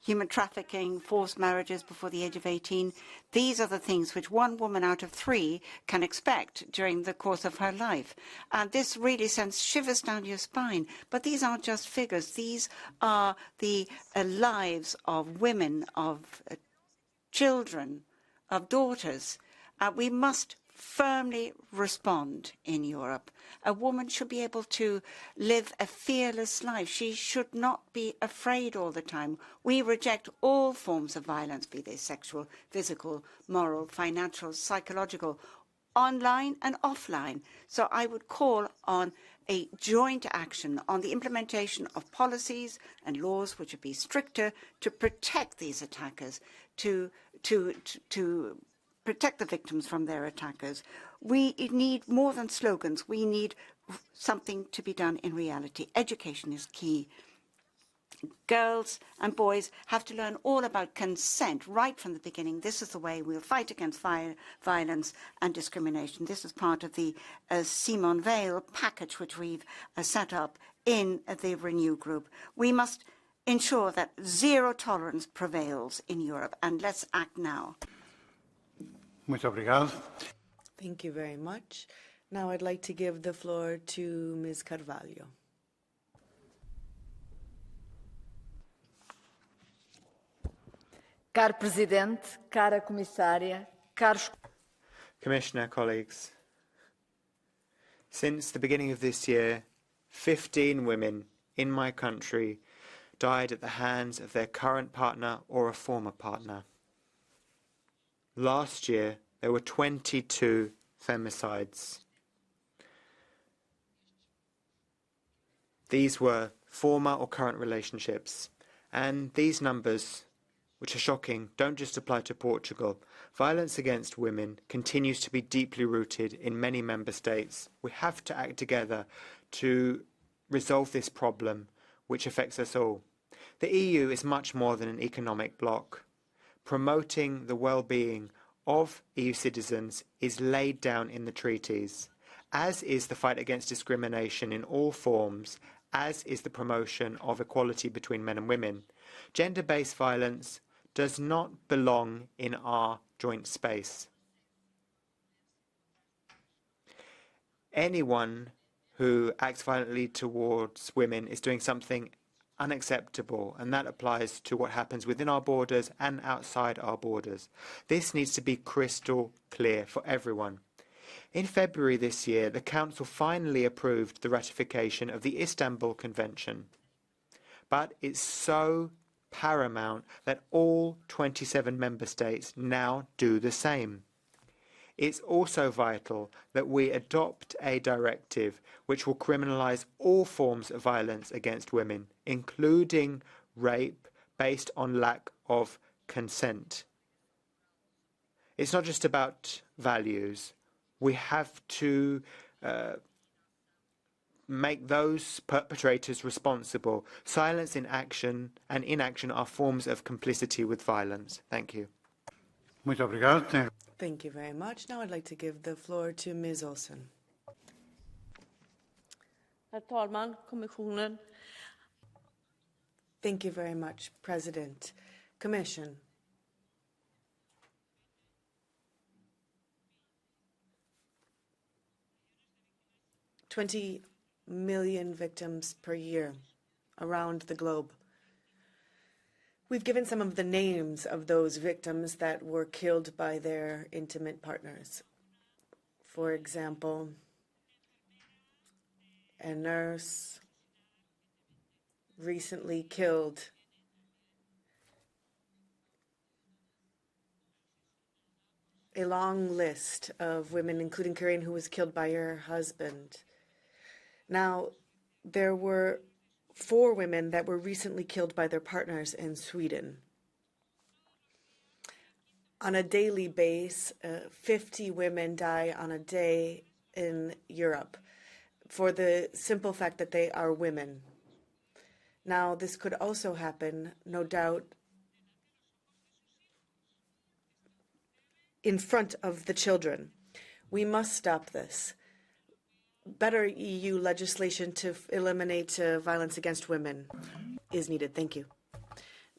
human trafficking, forced marriages before the age of 18. These are the things which one woman out of 3 can expect during the course of her life. And this really sends shivers down your spine. But these aren't just figures. These are the lives of women, of children, of daughters. We must firmly respond in Europe. A woman should be able to live a fearless life. She should not be afraid all the time. We reject all forms of violence, be they sexual, physical, moral, financial, psychological, online and offline. So I would call on a joint action on the implementation of policies and laws which would be stricter to protect these attackers, to protect the victims from their attackers. We need more than slogans. We need something to be done in reality. Education is key. Girls and boys have to learn all about consent right from the beginning. This is the way we'll fight against violence and discrimination. This is part of the Simone Veil package which we've set up in the Renew Group. We must ensure that zero tolerance prevails in Europe, and let's act now. Muito obrigado. Thank you very much. Now I'd like to give the floor to Ms. Carvalho. Caro Presidente, cara Comissária, caros... Commissioner, colleagues, since the beginning of this year, 15 women in my country died at the hands of their current partner or a former partner. Last year, there were 22 femicides. These were former or current relationships, and these numbers, which are shocking, don't just apply to Portugal. Violence against women continues to be deeply rooted in many member states. We have to act together to resolve this problem, which affects us all. The EU is much more than an economic bloc. Promoting the well-being of EU citizens is laid down in the treaties, as is the fight against discrimination in all forms, as is the promotion of equality between men and women. Gender-based violence does not belong in our joint space. Anyone who acts violently towards women is doing something unacceptable, and that applies to what happens within our borders and outside our borders. This needs to be crystal clear for everyone. In February this year, the Council finally approved the ratification of the Istanbul Convention. But it's so paramount that all 27 member states now do the same. It's also vital that we adopt a directive which will criminalise all forms of violence against women, including rape based on lack of consent. It's not just about values. We have to make those perpetrators responsible. Silence in action and inaction are forms of complicity with violence. Thank you. Muito obrigado. Thank you very much. Now I'd like to give the floor to Ms. Olsen. Herr talman, kommissionen. Thank you very much, President. Commission. $20 million victims per year around the globe. We've given some of the names of those victims that were killed by their intimate partners. For example, a nurse recently killed. A long list of women, including Corinne, who was killed by her husband. Now, there were 4 women that were recently killed by their partners in Sweden. On a daily basis, 50 women die on a day in Europe for the simple fact that they are women. Now, this could also happen, no doubt, in front of the children. We must stop this. Better EU legislation to eliminate violence against women is needed. Thank you.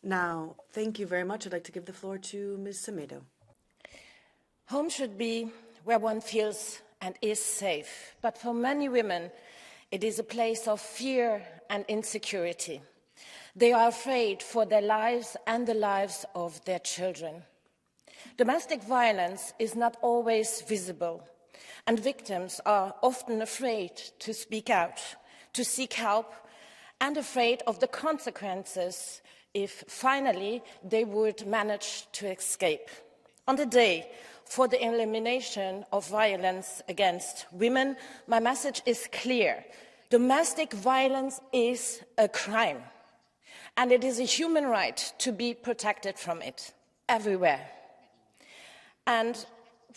Now, thank you very much. I'd like to give the floor to Ms. Semedo. Home should be where one feels and is safe. But for many women, it is a place of fear and insecurity. They are afraid for their lives and the lives of their children. Domestic violence is not always visible, and victims are often afraid to speak out, to seek help, and afraid of the consequences if finally they would manage to escape. On the day for the elimination of violence against women, my message is clear. Domestic violence is a crime, and it is a human right to be protected from it everywhere. And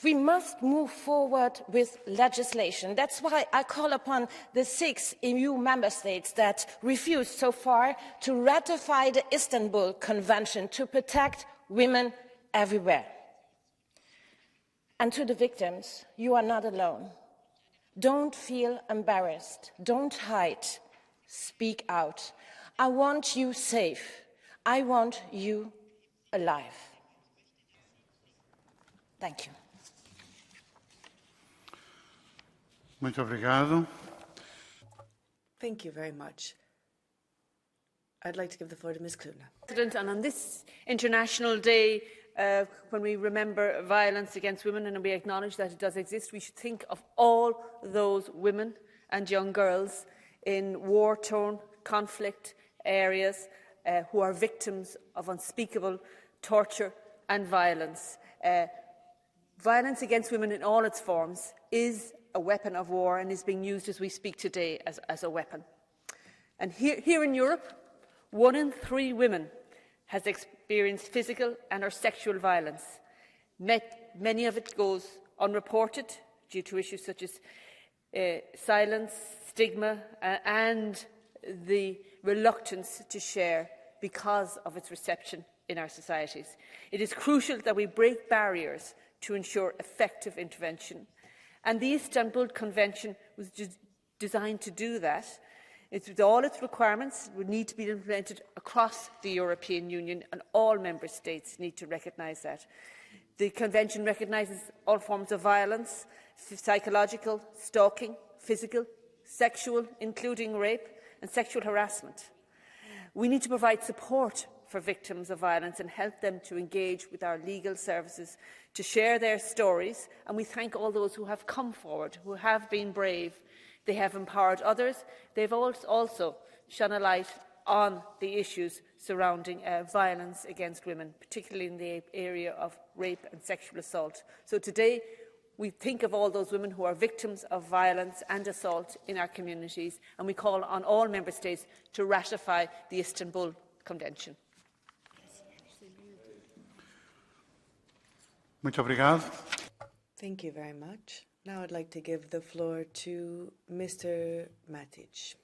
we must move forward with legislation. That's why I call upon the 6 EU member states that refused so far to ratify the Istanbul Convention to protect women everywhere. And to the victims, you are not alone. Don't feel embarrassed. Don't hide. Speak out. I want you safe. I want you alive. Thank you. Muito obrigado. Thank you very much. I'd like to give the floor to Ms. Kluna. President, and on this International Day, when we remember violence against women and we acknowledge that it does exist, we should think of all those women and young girls in war-torn conflict areas who are victims of unspeakable torture and violence. Violence against women in all its forms is a weapon of war and is being used as we speak today as a weapon. And here in Europe, 1 in 3 women has experienced physical and or sexual violence. Many of it goes unreported due to issues such as silence, stigma, and the reluctance to share because of its reception in our societies. It is crucial that we break barriers to ensure effective intervention. And the Istanbul Convention was designed to do that. All its requirements would need to be implemented across the European Union, and all Member States need to recognise that. The Convention recognises all forms of violence, psychological, stalking, physical, sexual, including rape, and sexual harassment. We need to provide support for victims of violence and help them to engage with our legal services, to share their stories, and we thank all those who have come forward, who have been brave. They have empowered others. They've also shone a light on the issues surrounding violence against women, particularly in the area of rape and sexual assault. So today, we think of all those women who are victims of violence and assault in our communities, and we call on all Member States to ratify the Istanbul Convention. Muito obrigado. Thank you very much. Now I'd like to give the floor to Mr. Matic.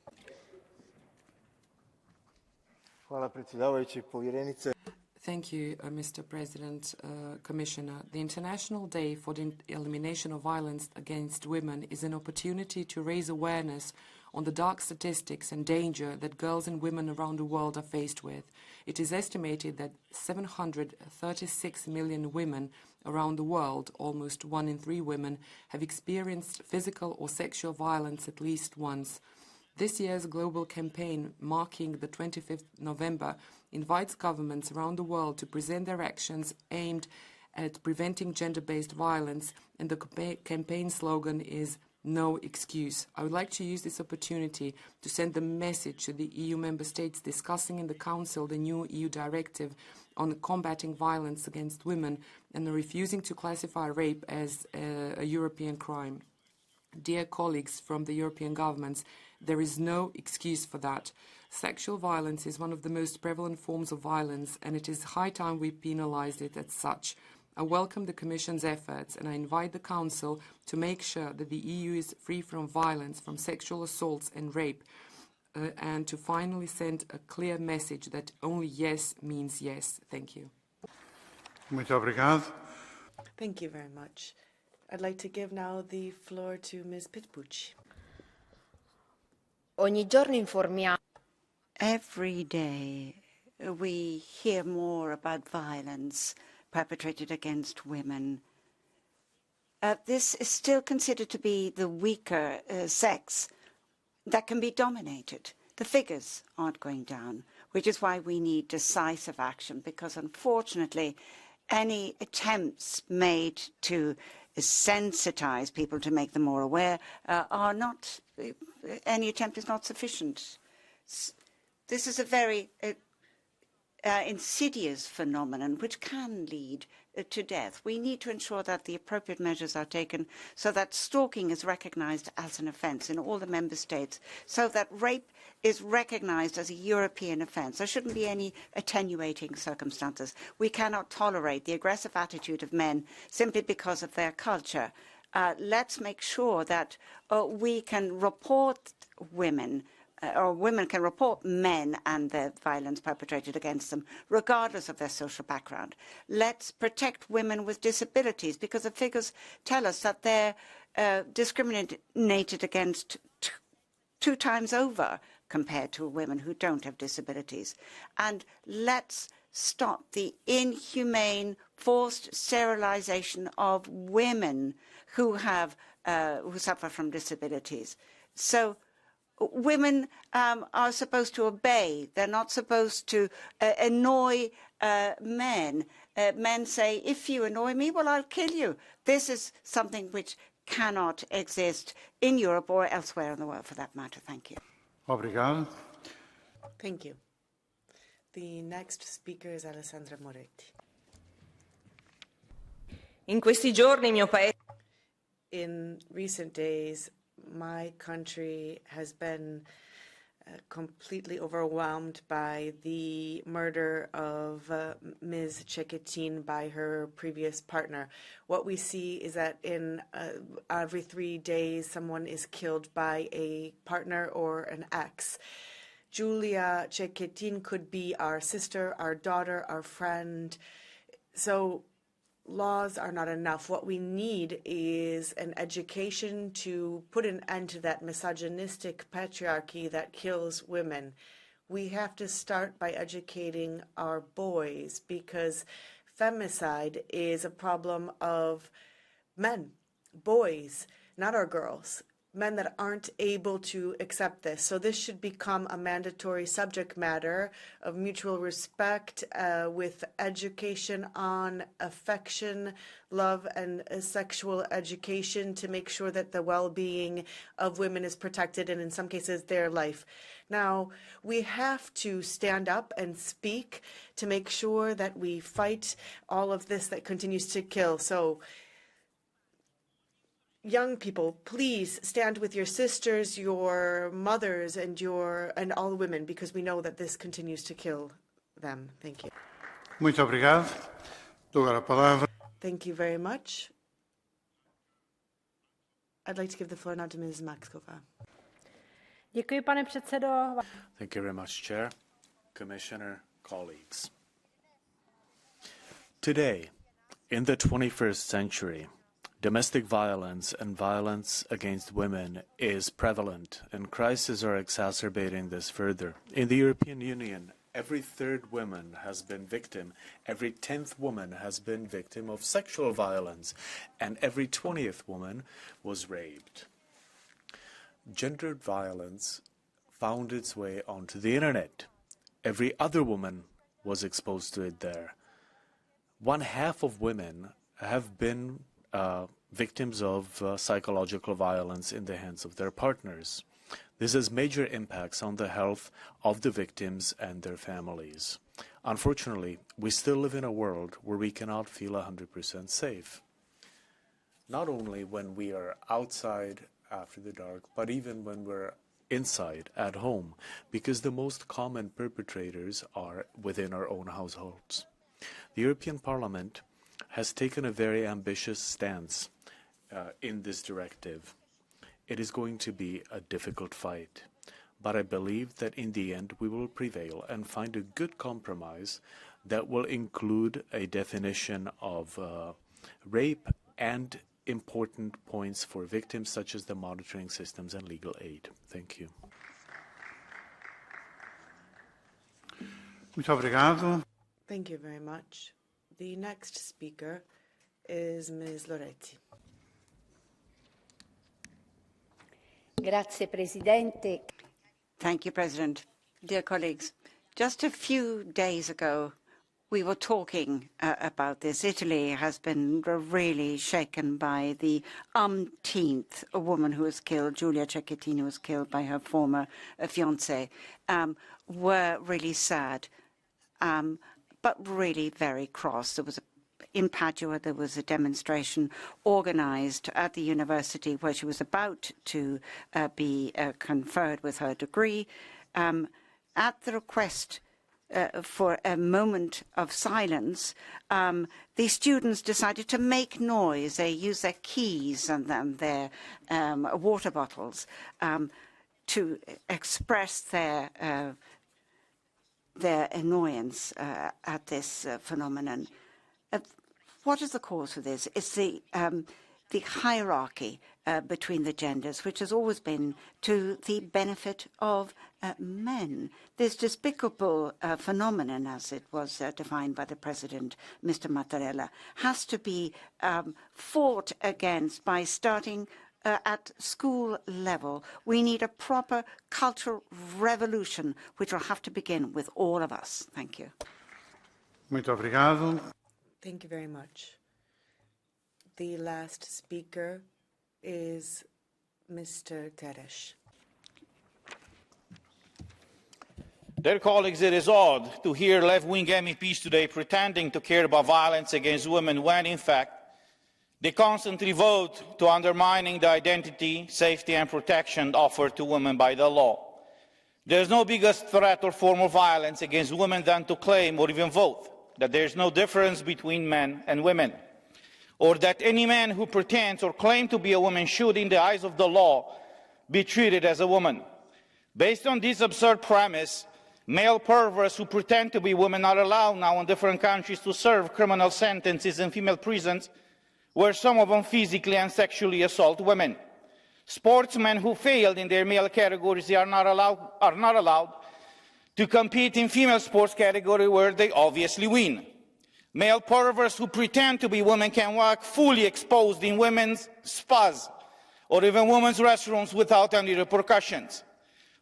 Thank you, Mr. President, Commissioner. The International Day for the Elimination of Violence against Women is an opportunity to raise awareness on the dark statistics and danger that girls and women around the world are faced with. It is estimated that 736 million women around the world, almost 1 in 3 women, have experienced physical or sexual violence at least once. This year's global campaign, marking the 25th November, invites governments around the world to present their actions aimed at preventing gender-based violence, and the campaign slogan is "No excuse." I would like to use this opportunity to send the message to the EU member states discussing in the Council the new EU directive on combating violence against women and refusing to classify rape as a European crime. Dear colleagues from the European governments, there is no excuse for that. Sexual violence is one of the most prevalent forms of violence, and it is high time we penalise it as such. I welcome the Commission's efforts, and I invite the Council to make sure that the EU is free from violence, from sexual assaults and rape, and to finally send a clear message that only yes means yes. Thank you. Muito obrigado. Thank you very much. I'd like to give now the floor to Ms. Pitbuch. Ogni giorno informiamo. Every day we hear more about violence perpetrated against women. This is still considered to be the weaker sex that can be dominated. The figures aren't going down, which is why we need decisive action, because unfortunately any attempts made to sensitize people to make them more aware are not, any attempt is not sufficient. This is a very insidious phenomenon which can lead to death. We need to ensure that the appropriate measures are taken so that stalking is recognized as an offence in all the member states, so that rape is recognized as a European offence. There shouldn't be any attenuating circumstances. We cannot tolerate the aggressive attitude of men simply because of their culture. Let's make sure that we can report women or women can report men and the violence perpetrated against them, regardless of their social background. Let's protect women with disabilities, because the figures tell us that they're discriminated against 2 times over compared to women who don't have disabilities. And let's stop the inhumane forced sterilization of women who suffer from disabilities. So women are supposed to obey. They're not supposed to annoy men. Men say, if you annoy me, well, I'll kill you. This is something which cannot exist in Europe or elsewhere in the world, for that matter. Thank you. Obrigado. Thank you. The next speaker is Alessandra Moretti. In questi giorni mio paese. In recent days, my country has been completely overwhelmed by the murder of Ms. Cecchettin by her previous partner. What we see is that in every 3 days, someone is killed by a partner or an ex. Julia Cecchettin could be our sister, our daughter, our friend. So laws are not enough. What we need is an education to put an end to that misogynistic patriarchy that kills women. We have to start by educating our boys, because femicide is a problem of men, boys, not our girls, men that aren't able to accept this. So this should become a mandatory subject matter of mutual respect, with education on affection, love, and sexual education to make sure that the well-being of women is protected, and in some cases their life. Now, we have to stand up and speak to make sure that we fight all of this that continues to kill. So young people, please stand with your sisters, your mothers, and all women, because we know that this continues to kill them. Thank you. Muito obrigado. Dou agora a palavra. Thank you very much. I'd like to give the floor now to Ms. Maxkova. Děkuji, pane předsedo. Thank you very much, Chair, Commissioner, colleagues. Today, in the 21st century, domestic violence and violence against women is prevalent, and crises are exacerbating this further. In the European Union, every third woman has been victim, every 10th woman has been victim of sexual violence, and every 20th woman was raped. Gendered violence found its way onto the internet. Every other woman was exposed to it there. 1/2 of women have been victims of psychological violence in the hands of their partners. This has major impacts on the health of the victims and their families. Unfortunately, we still live in a world where we cannot feel 100% safe. Not only when we are outside after the dark, but even when we're inside at home, because the most common perpetrators are within our own households. The European Parliament has taken a very ambitious stance in this directive. It is going to be a difficult fight, but I believe that in the end we will prevail and find a good compromise that will include a definition of rape and important points for victims, such as the monitoring systems and legal aid. Thank you. Muito obrigado. Thank you very much. The next speaker is Ms. Loretti. Grazie, Presidente. Thank you, President. Dear colleagues, just a few days ago, we were talking about this. Italy has been really shaken by the umpteenth woman who was killed, Julia Cecchettin, who was killed by her former fiancé. We're really sad, but really very cross. There was in Padua, there was a demonstration organized at the university where she was about to be conferred with her degree. At the request for a moment of silence, the students decided to make noise. They used their keys and their water bottles to express their annoyance at this phenomenon. What is the cause for this? It's the hierarchy between the genders, which has always been to the benefit of men. This despicable phenomenon, as it was defined by the President, Mr. Mattarella, has to be fought against by starting at school level. We need a proper cultural revolution, which will have to begin with all of us. Thank you. Muito obrigado. Thank you very much. The last speaker is Mr. Teres. Dear colleagues, it is odd to hear left-wing MEPs today pretending to care about violence against women when, in fact, they constantly vote to undermining the identity, safety and protection offered to women by the law. There is no bigger threat or form of violence against women than to claim or even vote that there is no difference between men and women, or that any man who pretends or claims to be a woman should, in the eyes of the law, be treated as a woman. Based on this absurd premise, male perverts who pretend to be women are allowed now in different countries to serve criminal sentences in female prisons, where some of them physically and sexually assault women. Sportsmen who failed in their male categories are not allowed to compete in female sports category where they obviously win. Male perverts who pretend to be women can walk fully exposed in women's spas or even women's restrooms without any repercussions.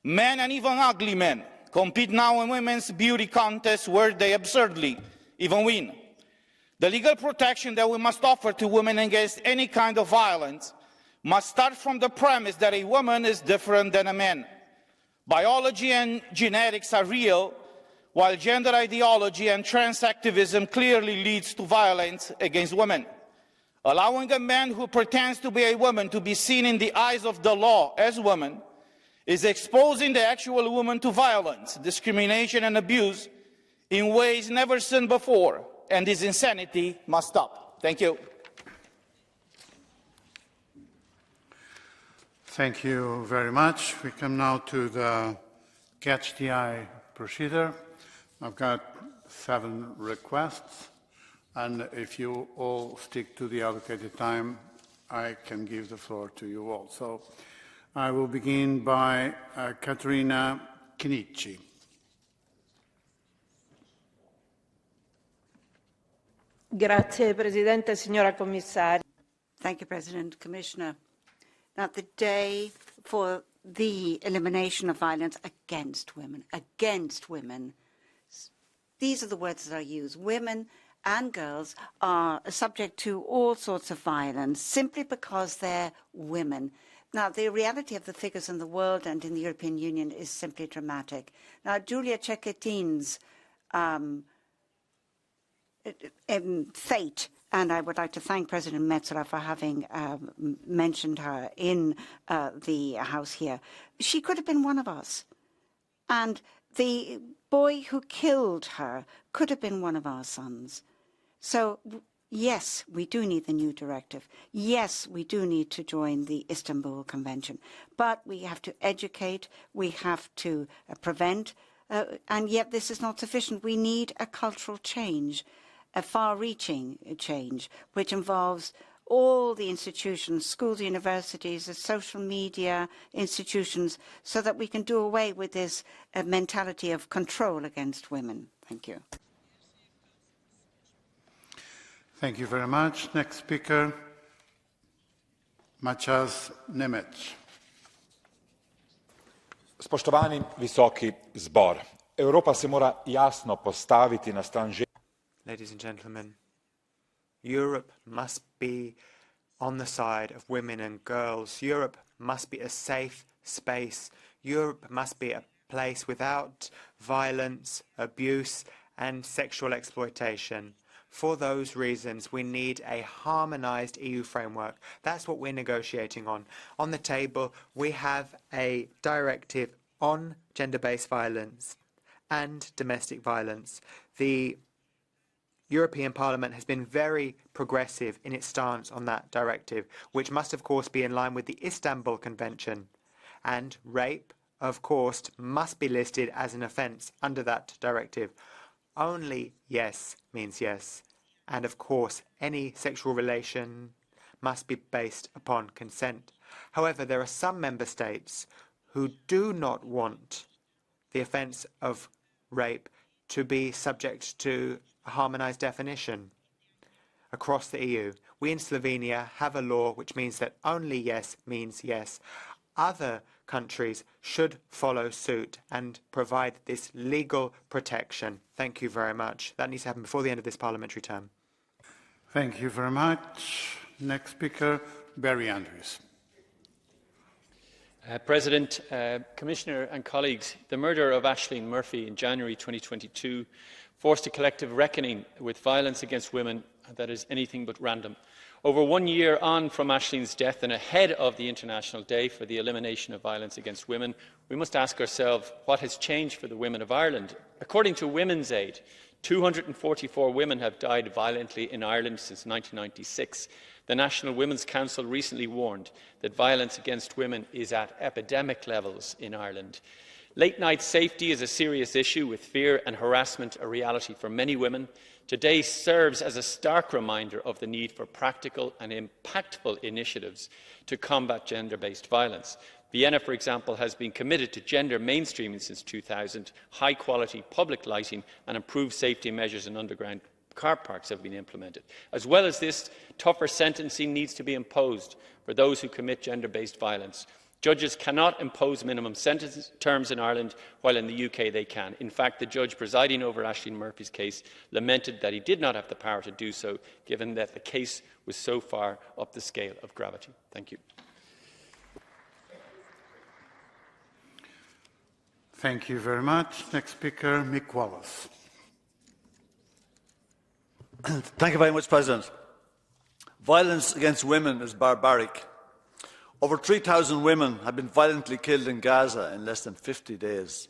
Men and even ugly men compete now in women's beauty contests where they absurdly even win. The legal protection that we must offer to women against any kind of violence must start from the premise that a woman is different than a man. Biology and genetics are real, while gender ideology and trans activism clearly leads to violence against women. Allowing a man who pretends to be a woman to be seen in the eyes of the law as a woman is exposing the actual woman to violence, discrimination and abuse in ways never seen before, and this insanity must stop. Thank you. Thank you very much. We come now to the Catch the Eye procedure. I've got 7 requests, and if you all stick to the allocated time, I can give the floor to you all. So I will begin by Caterina Kinichi. Grazie Presidente, signora Commissaria. Thank you, President, Commissioner. Now, the day for the elimination of violence against women, these are the words that are used. Women and girls are subject to all sorts of violence simply because they're women. Now, the reality of the figures in the world and in the European Union is simply dramatic. Now, Giulia Cecchettin's fate, and I would like to thank President Metsola for having mentioned her in the House here. She could have been one of us. And the boy who killed her could have been one of our sons. So, yes, we do need the new directive. Yes, we do need to join the Istanbul Convention. But we have to educate, we have to prevent, and yet this is not sufficient. We need a cultural change, a far-reaching change, which involves all the institutions, schools, universities, the social media institutions, so that we can do away with this mentality of control against women. Thank you. Thank you very much. Next speaker, Maciej Nemec. Spoštovani visoki zbor, Evropa se mora jasno postaviti na stran žensk. Ladies and gentlemen, Europe must be on the side of women and girls. Europe must be a safe space. Europe must be a place without violence, abuse, and sexual exploitation. For those reasons, we need a harmonized EU framework. That's what we're negotiating on. On the table, we have a directive on gender-based violence and domestic violence. The European Parliament has been very progressive in its stance on that directive, which must, of course, be in line with the Istanbul Convention. And rape, of course, must be listed as an offence under that directive. Only yes means yes. And, of course, any sexual relation must be based upon consent. However, there are some member states who do not want the offence of rape to be subject to a harmonised definition across the EU. We in Slovenia have a law which means that only yes means yes. Other countries should follow suit and provide this legal protection. Thank you very much. That needs to happen before the end of this parliamentary term. Thank you very much. Next speaker, Barry Andrews. President, Commissioner and colleagues, the murder of Ashling Murphy in January 2022 forced a collective reckoning with violence against women that is anything but random. Over 1 year on from Ashling's death and ahead of the International Day for the Elimination of Violence against Women, we must ask ourselves what has changed for the women of Ireland. According to Women's Aid, 244 women have died violently in Ireland since 1996. The National Women's Council recently warned that violence against women is at epidemic levels in Ireland. Late-night safety is a serious issue, with fear and harassment a reality for many women. Today serves as a stark reminder of the need for practical and impactful initiatives to combat gender-based violence. Vienna, for example, has been committed to gender mainstreaming since 2000. High-quality public lighting and improved safety measures in underground car parks have been implemented. As well as this, tougher sentencing needs to be imposed for those who commit gender-based violence. Judges cannot impose minimum sentence terms in Ireland, while in the UK they can. In fact, the judge presiding over Aisling Murphy's case lamented that he did not have the power to do so, given that the case was so far up the scale of gravity. Thank you. Thank you very much. Next speaker, Mick Wallace. Thank you very much, President. Violence against women is barbaric. Over 3,000 women have been violently killed in Gaza in less than 50 days.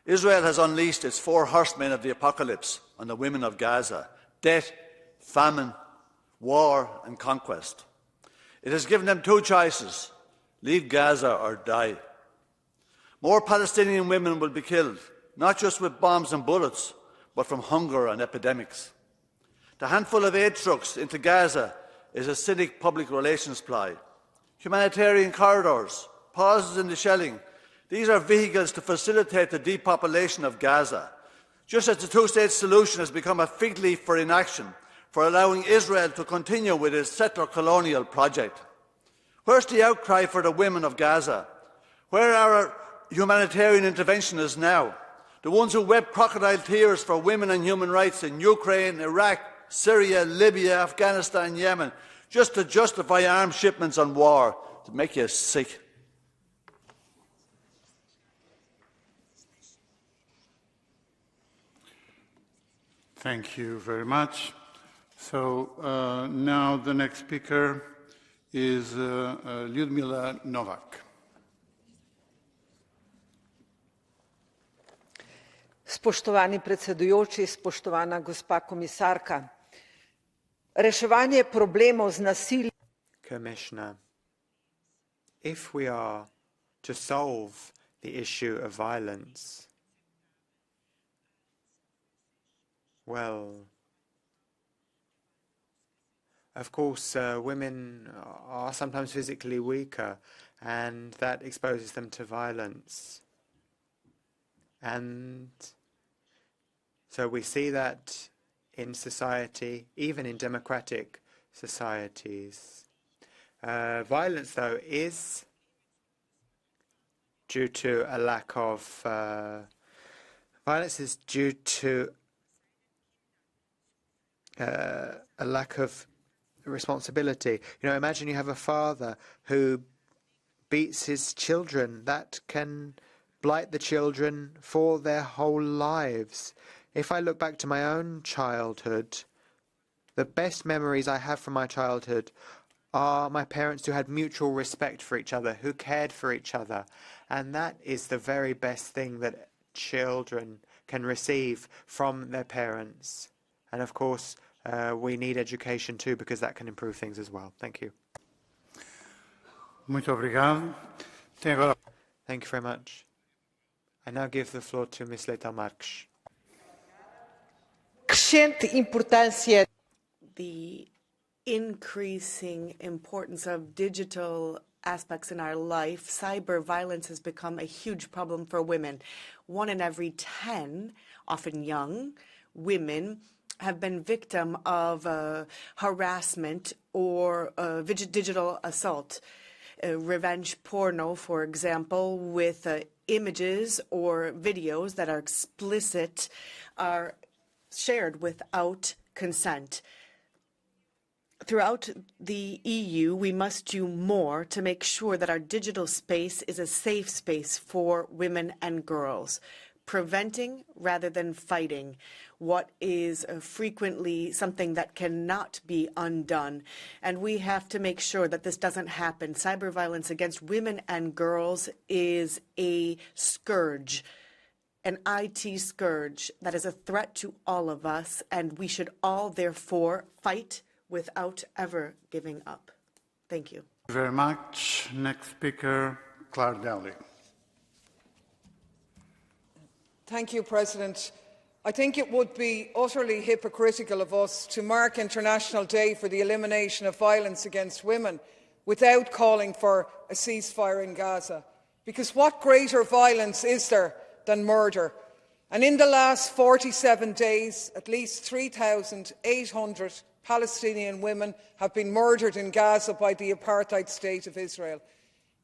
Israel has unleashed its 4 horsemen of the apocalypse on the women of Gaza: death, famine, war and conquest. It has given them 2 choices: leave Gaza or die. More Palestinian women will be killed, not just with bombs and bullets, but from hunger and epidemics. The handful of aid trucks into Gaza is a cynic public relations ploy. Humanitarian corridors, pauses in the shelling, these are vehicles to facilitate the depopulation of Gaza, just as the 2-state solution has become a fig leaf for inaction, for allowing Israel to continue with its settler colonial project. Where's the outcry for the women of Gaza? Where are our humanitarian interventionists now? The ones who wept crocodile tears for women and human rights in Ukraine, Iraq, Syria, Libya, Afghanistan, Yemen, just to justify arms shipments and war, to make you sick. Thank you very much. So now the next speaker is Lyudmila Novak. Spoštovani predsedujoči, spoštovana gospa komisarka. Reševanje problemov z nasiljem. Commissioner, if we are to solve the issue of violence, well, of course, women are sometimes physically weaker, and that exposes them to violence. And so we see that in society, even in democratic societies. Violence, though, is due to a lack of violence is due to a lack of responsibility. You know, imagine you have a father who beats his children. That can blight the children for their whole lives. If I look back to my own childhood, the best memories I have from my childhood are my parents who had mutual respect for each other, who cared for each other. And that is the very best thing that children can receive from their parents. And of course, we need education too, because that can improve things as well. Thank you. Muito obrigado. Thank you very much. I now give the floor to Ms. Leitão Marques. The increasing importance of digital aspects in our life, cyber violence has become a huge problem for women. 1 in every 10, often young, women have been victim of harassment or digital assault. Revenge porno, for example, with images or videos that are explicit, are shared without consent. Throughout the EU, we must do more to make sure that our digital space is a safe space for women and girls, preventing rather than fighting what is frequently something that cannot be undone. And we have to make sure that this doesn't happen. Cyber violence against women and girls is a scourge, an IT scourge that is a threat to all of us, and we should all therefore fight without ever giving up. Thank you. Thank you very much. Next speaker, Claire Daly. Thank you, President. I think it would be utterly hypocritical of us to mark International Day for the Elimination of Violence against Women without calling for a ceasefire in Gaza. Because what greater violence is there than murder? And in the last 47 days, at least 3,800 Palestinian women have been murdered in Gaza by the apartheid state of Israel.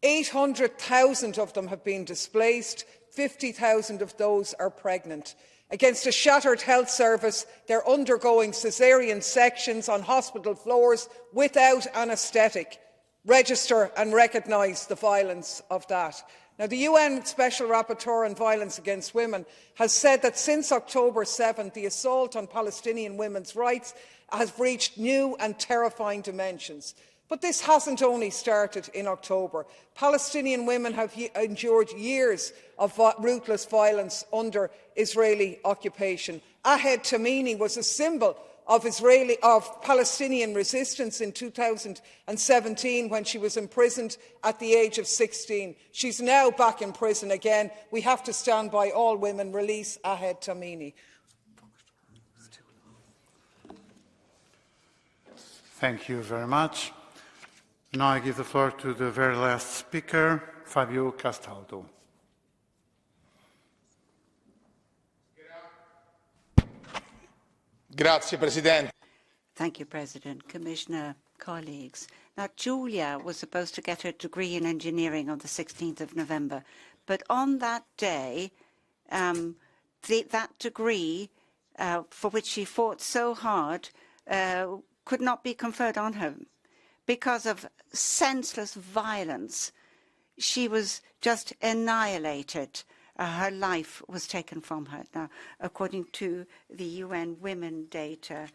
800,000 of them have been displaced, 50,000 of those are pregnant. Against a shattered health service, they're undergoing caesarean sections on hospital floors without anaesthetic. Register and recognise the violence of that. Now, the UN Special Rapporteur on Violence Against Women has said that since October 7, the assault on Palestinian women's rights has reached new and terrifying dimensions. But this hasn't only started in October. Palestinian women have endured years of ruthless violence under Israeli occupation. Ahed Tamimi was a symbol of Palestinian resistance in 2017 when she was imprisoned at the age of 16. She's now back in prison again. We have to stand by all women. Release Ahed Tamimi. Thank you very much. Now I give the floor to the very last speaker, Fabio Castaldo. Grazie, Presidente. Thank you, President. Commissioner, colleagues. Now, Julia was supposed to get her degree in engineering on the 16th of November, but on that day, that degree for which she fought so hard could not be conferred on her. Because of senseless violence, she was just annihilated. Her life was taken from her. Now, according to the UN Women data,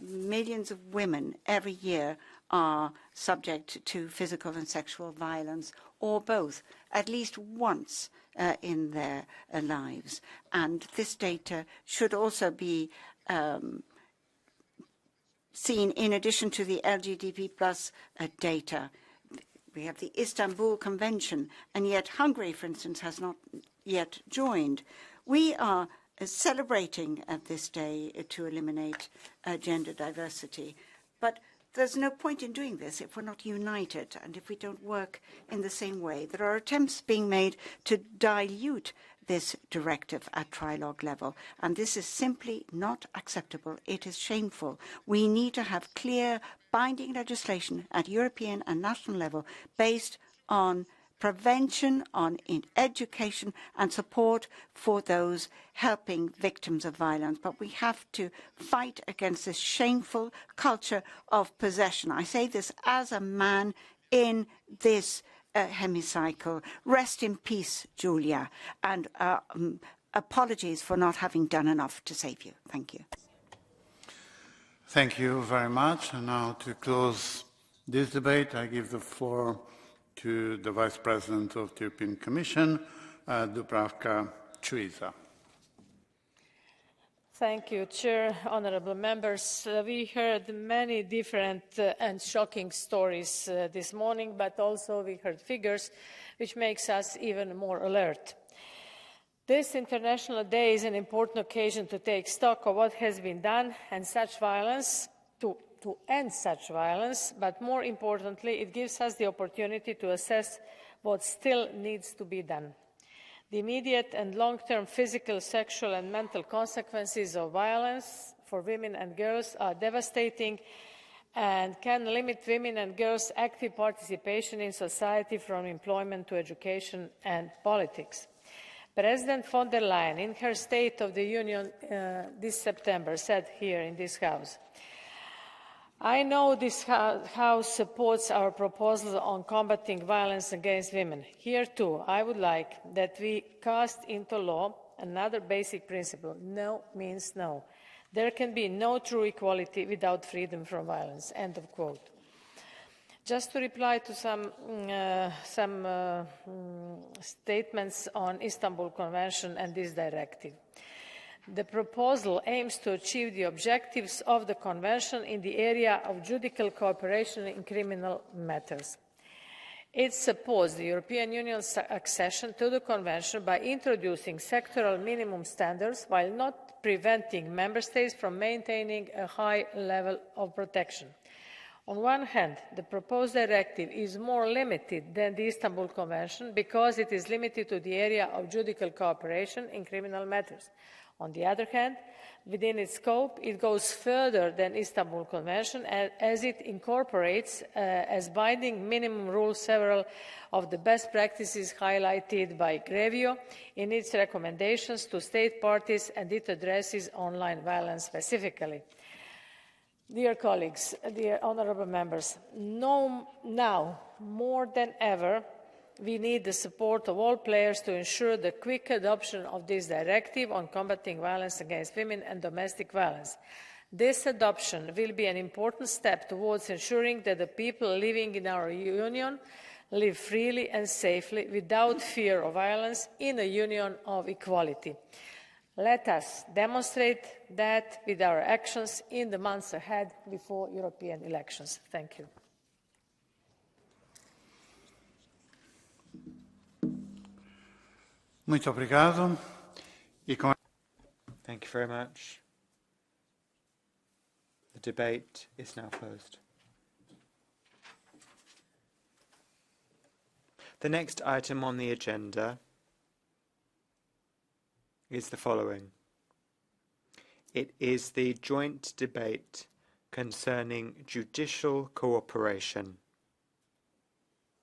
millions of women every year are subject to physical and sexual violence, or both, at least once in their lives. And this data should also be seen in addition to the LGBT plus data. We have the Istanbul Convention, and yet Hungary, for instance, has not yet joined. We are celebrating at this day to eliminate gender diversity, but there's no point in doing this if we're not united and if we don't work in the same way. There are attempts being made to dilute this directive at trilogue level, and this is simply not acceptable. It is shameful. We need to have clear, binding legislation at European and national level based on prevention, on education and support for those helping victims of violence. But we have to fight against this shameful culture of possession. I say this as a man in this hemicycle. Rest in peace, Julia, and apologies for not having done enough to save you. Thank you. Thank you very much. And now to close this debate, I give the floor to the Vice President of the European Commission, Dubravka Šuica. Thank you, Chair, honourable members. We heard many different and shocking stories this morning, but also we heard figures which makes us even more alert. This International Day is an important occasion to take stock of what has been done and such violence, to end such violence, but more importantly, it gives us the opportunity to assess what still needs to be done. The immediate and long-term physical, sexual and mental consequences of violence for women and girls are devastating and can limit women and girls' active participation in society, from employment to education and politics. President von der Leyen, in her State of the Union this September, said here in this House, "I know this House supports our proposal on combating violence against women. Here too, I would like that we cast into law another basic principle: no means no. There can be no true equality without freedom from violence." End of quote. Just to reply to some statements on Istanbul Convention and this directive. The proposal aims to achieve the objectives of the Convention in the area of judicial cooperation in criminal matters. It supports the European Union's accession to the Convention by introducing sectoral minimum standards while not preventing Member States from maintaining a high level of protection. On one hand, the proposed directive is more limited than the Istanbul Convention because it is limited to the area of judicial cooperation in criminal matters. On the other hand, within its scope, it goes further than the Istanbul Convention as it incorporates as binding minimum rules several of the best practices highlighted by Grevio in its recommendations to state parties, and it addresses online violence specifically. Dear colleagues, dear honourable members, now more than ever, we need the support of all players to ensure the quick adoption of this directive on combating violence against women and domestic violence. This adoption will be an important step towards ensuring that the people living in our union live freely and safely without fear of violence in a union of equality. Let us demonstrate that with our actions in the months ahead before European elections. Thank you. Muito obrigado. Thank you very much. The debate is now closed. The next item on the agenda is the following. It is the joint debate concerning judicial cooperation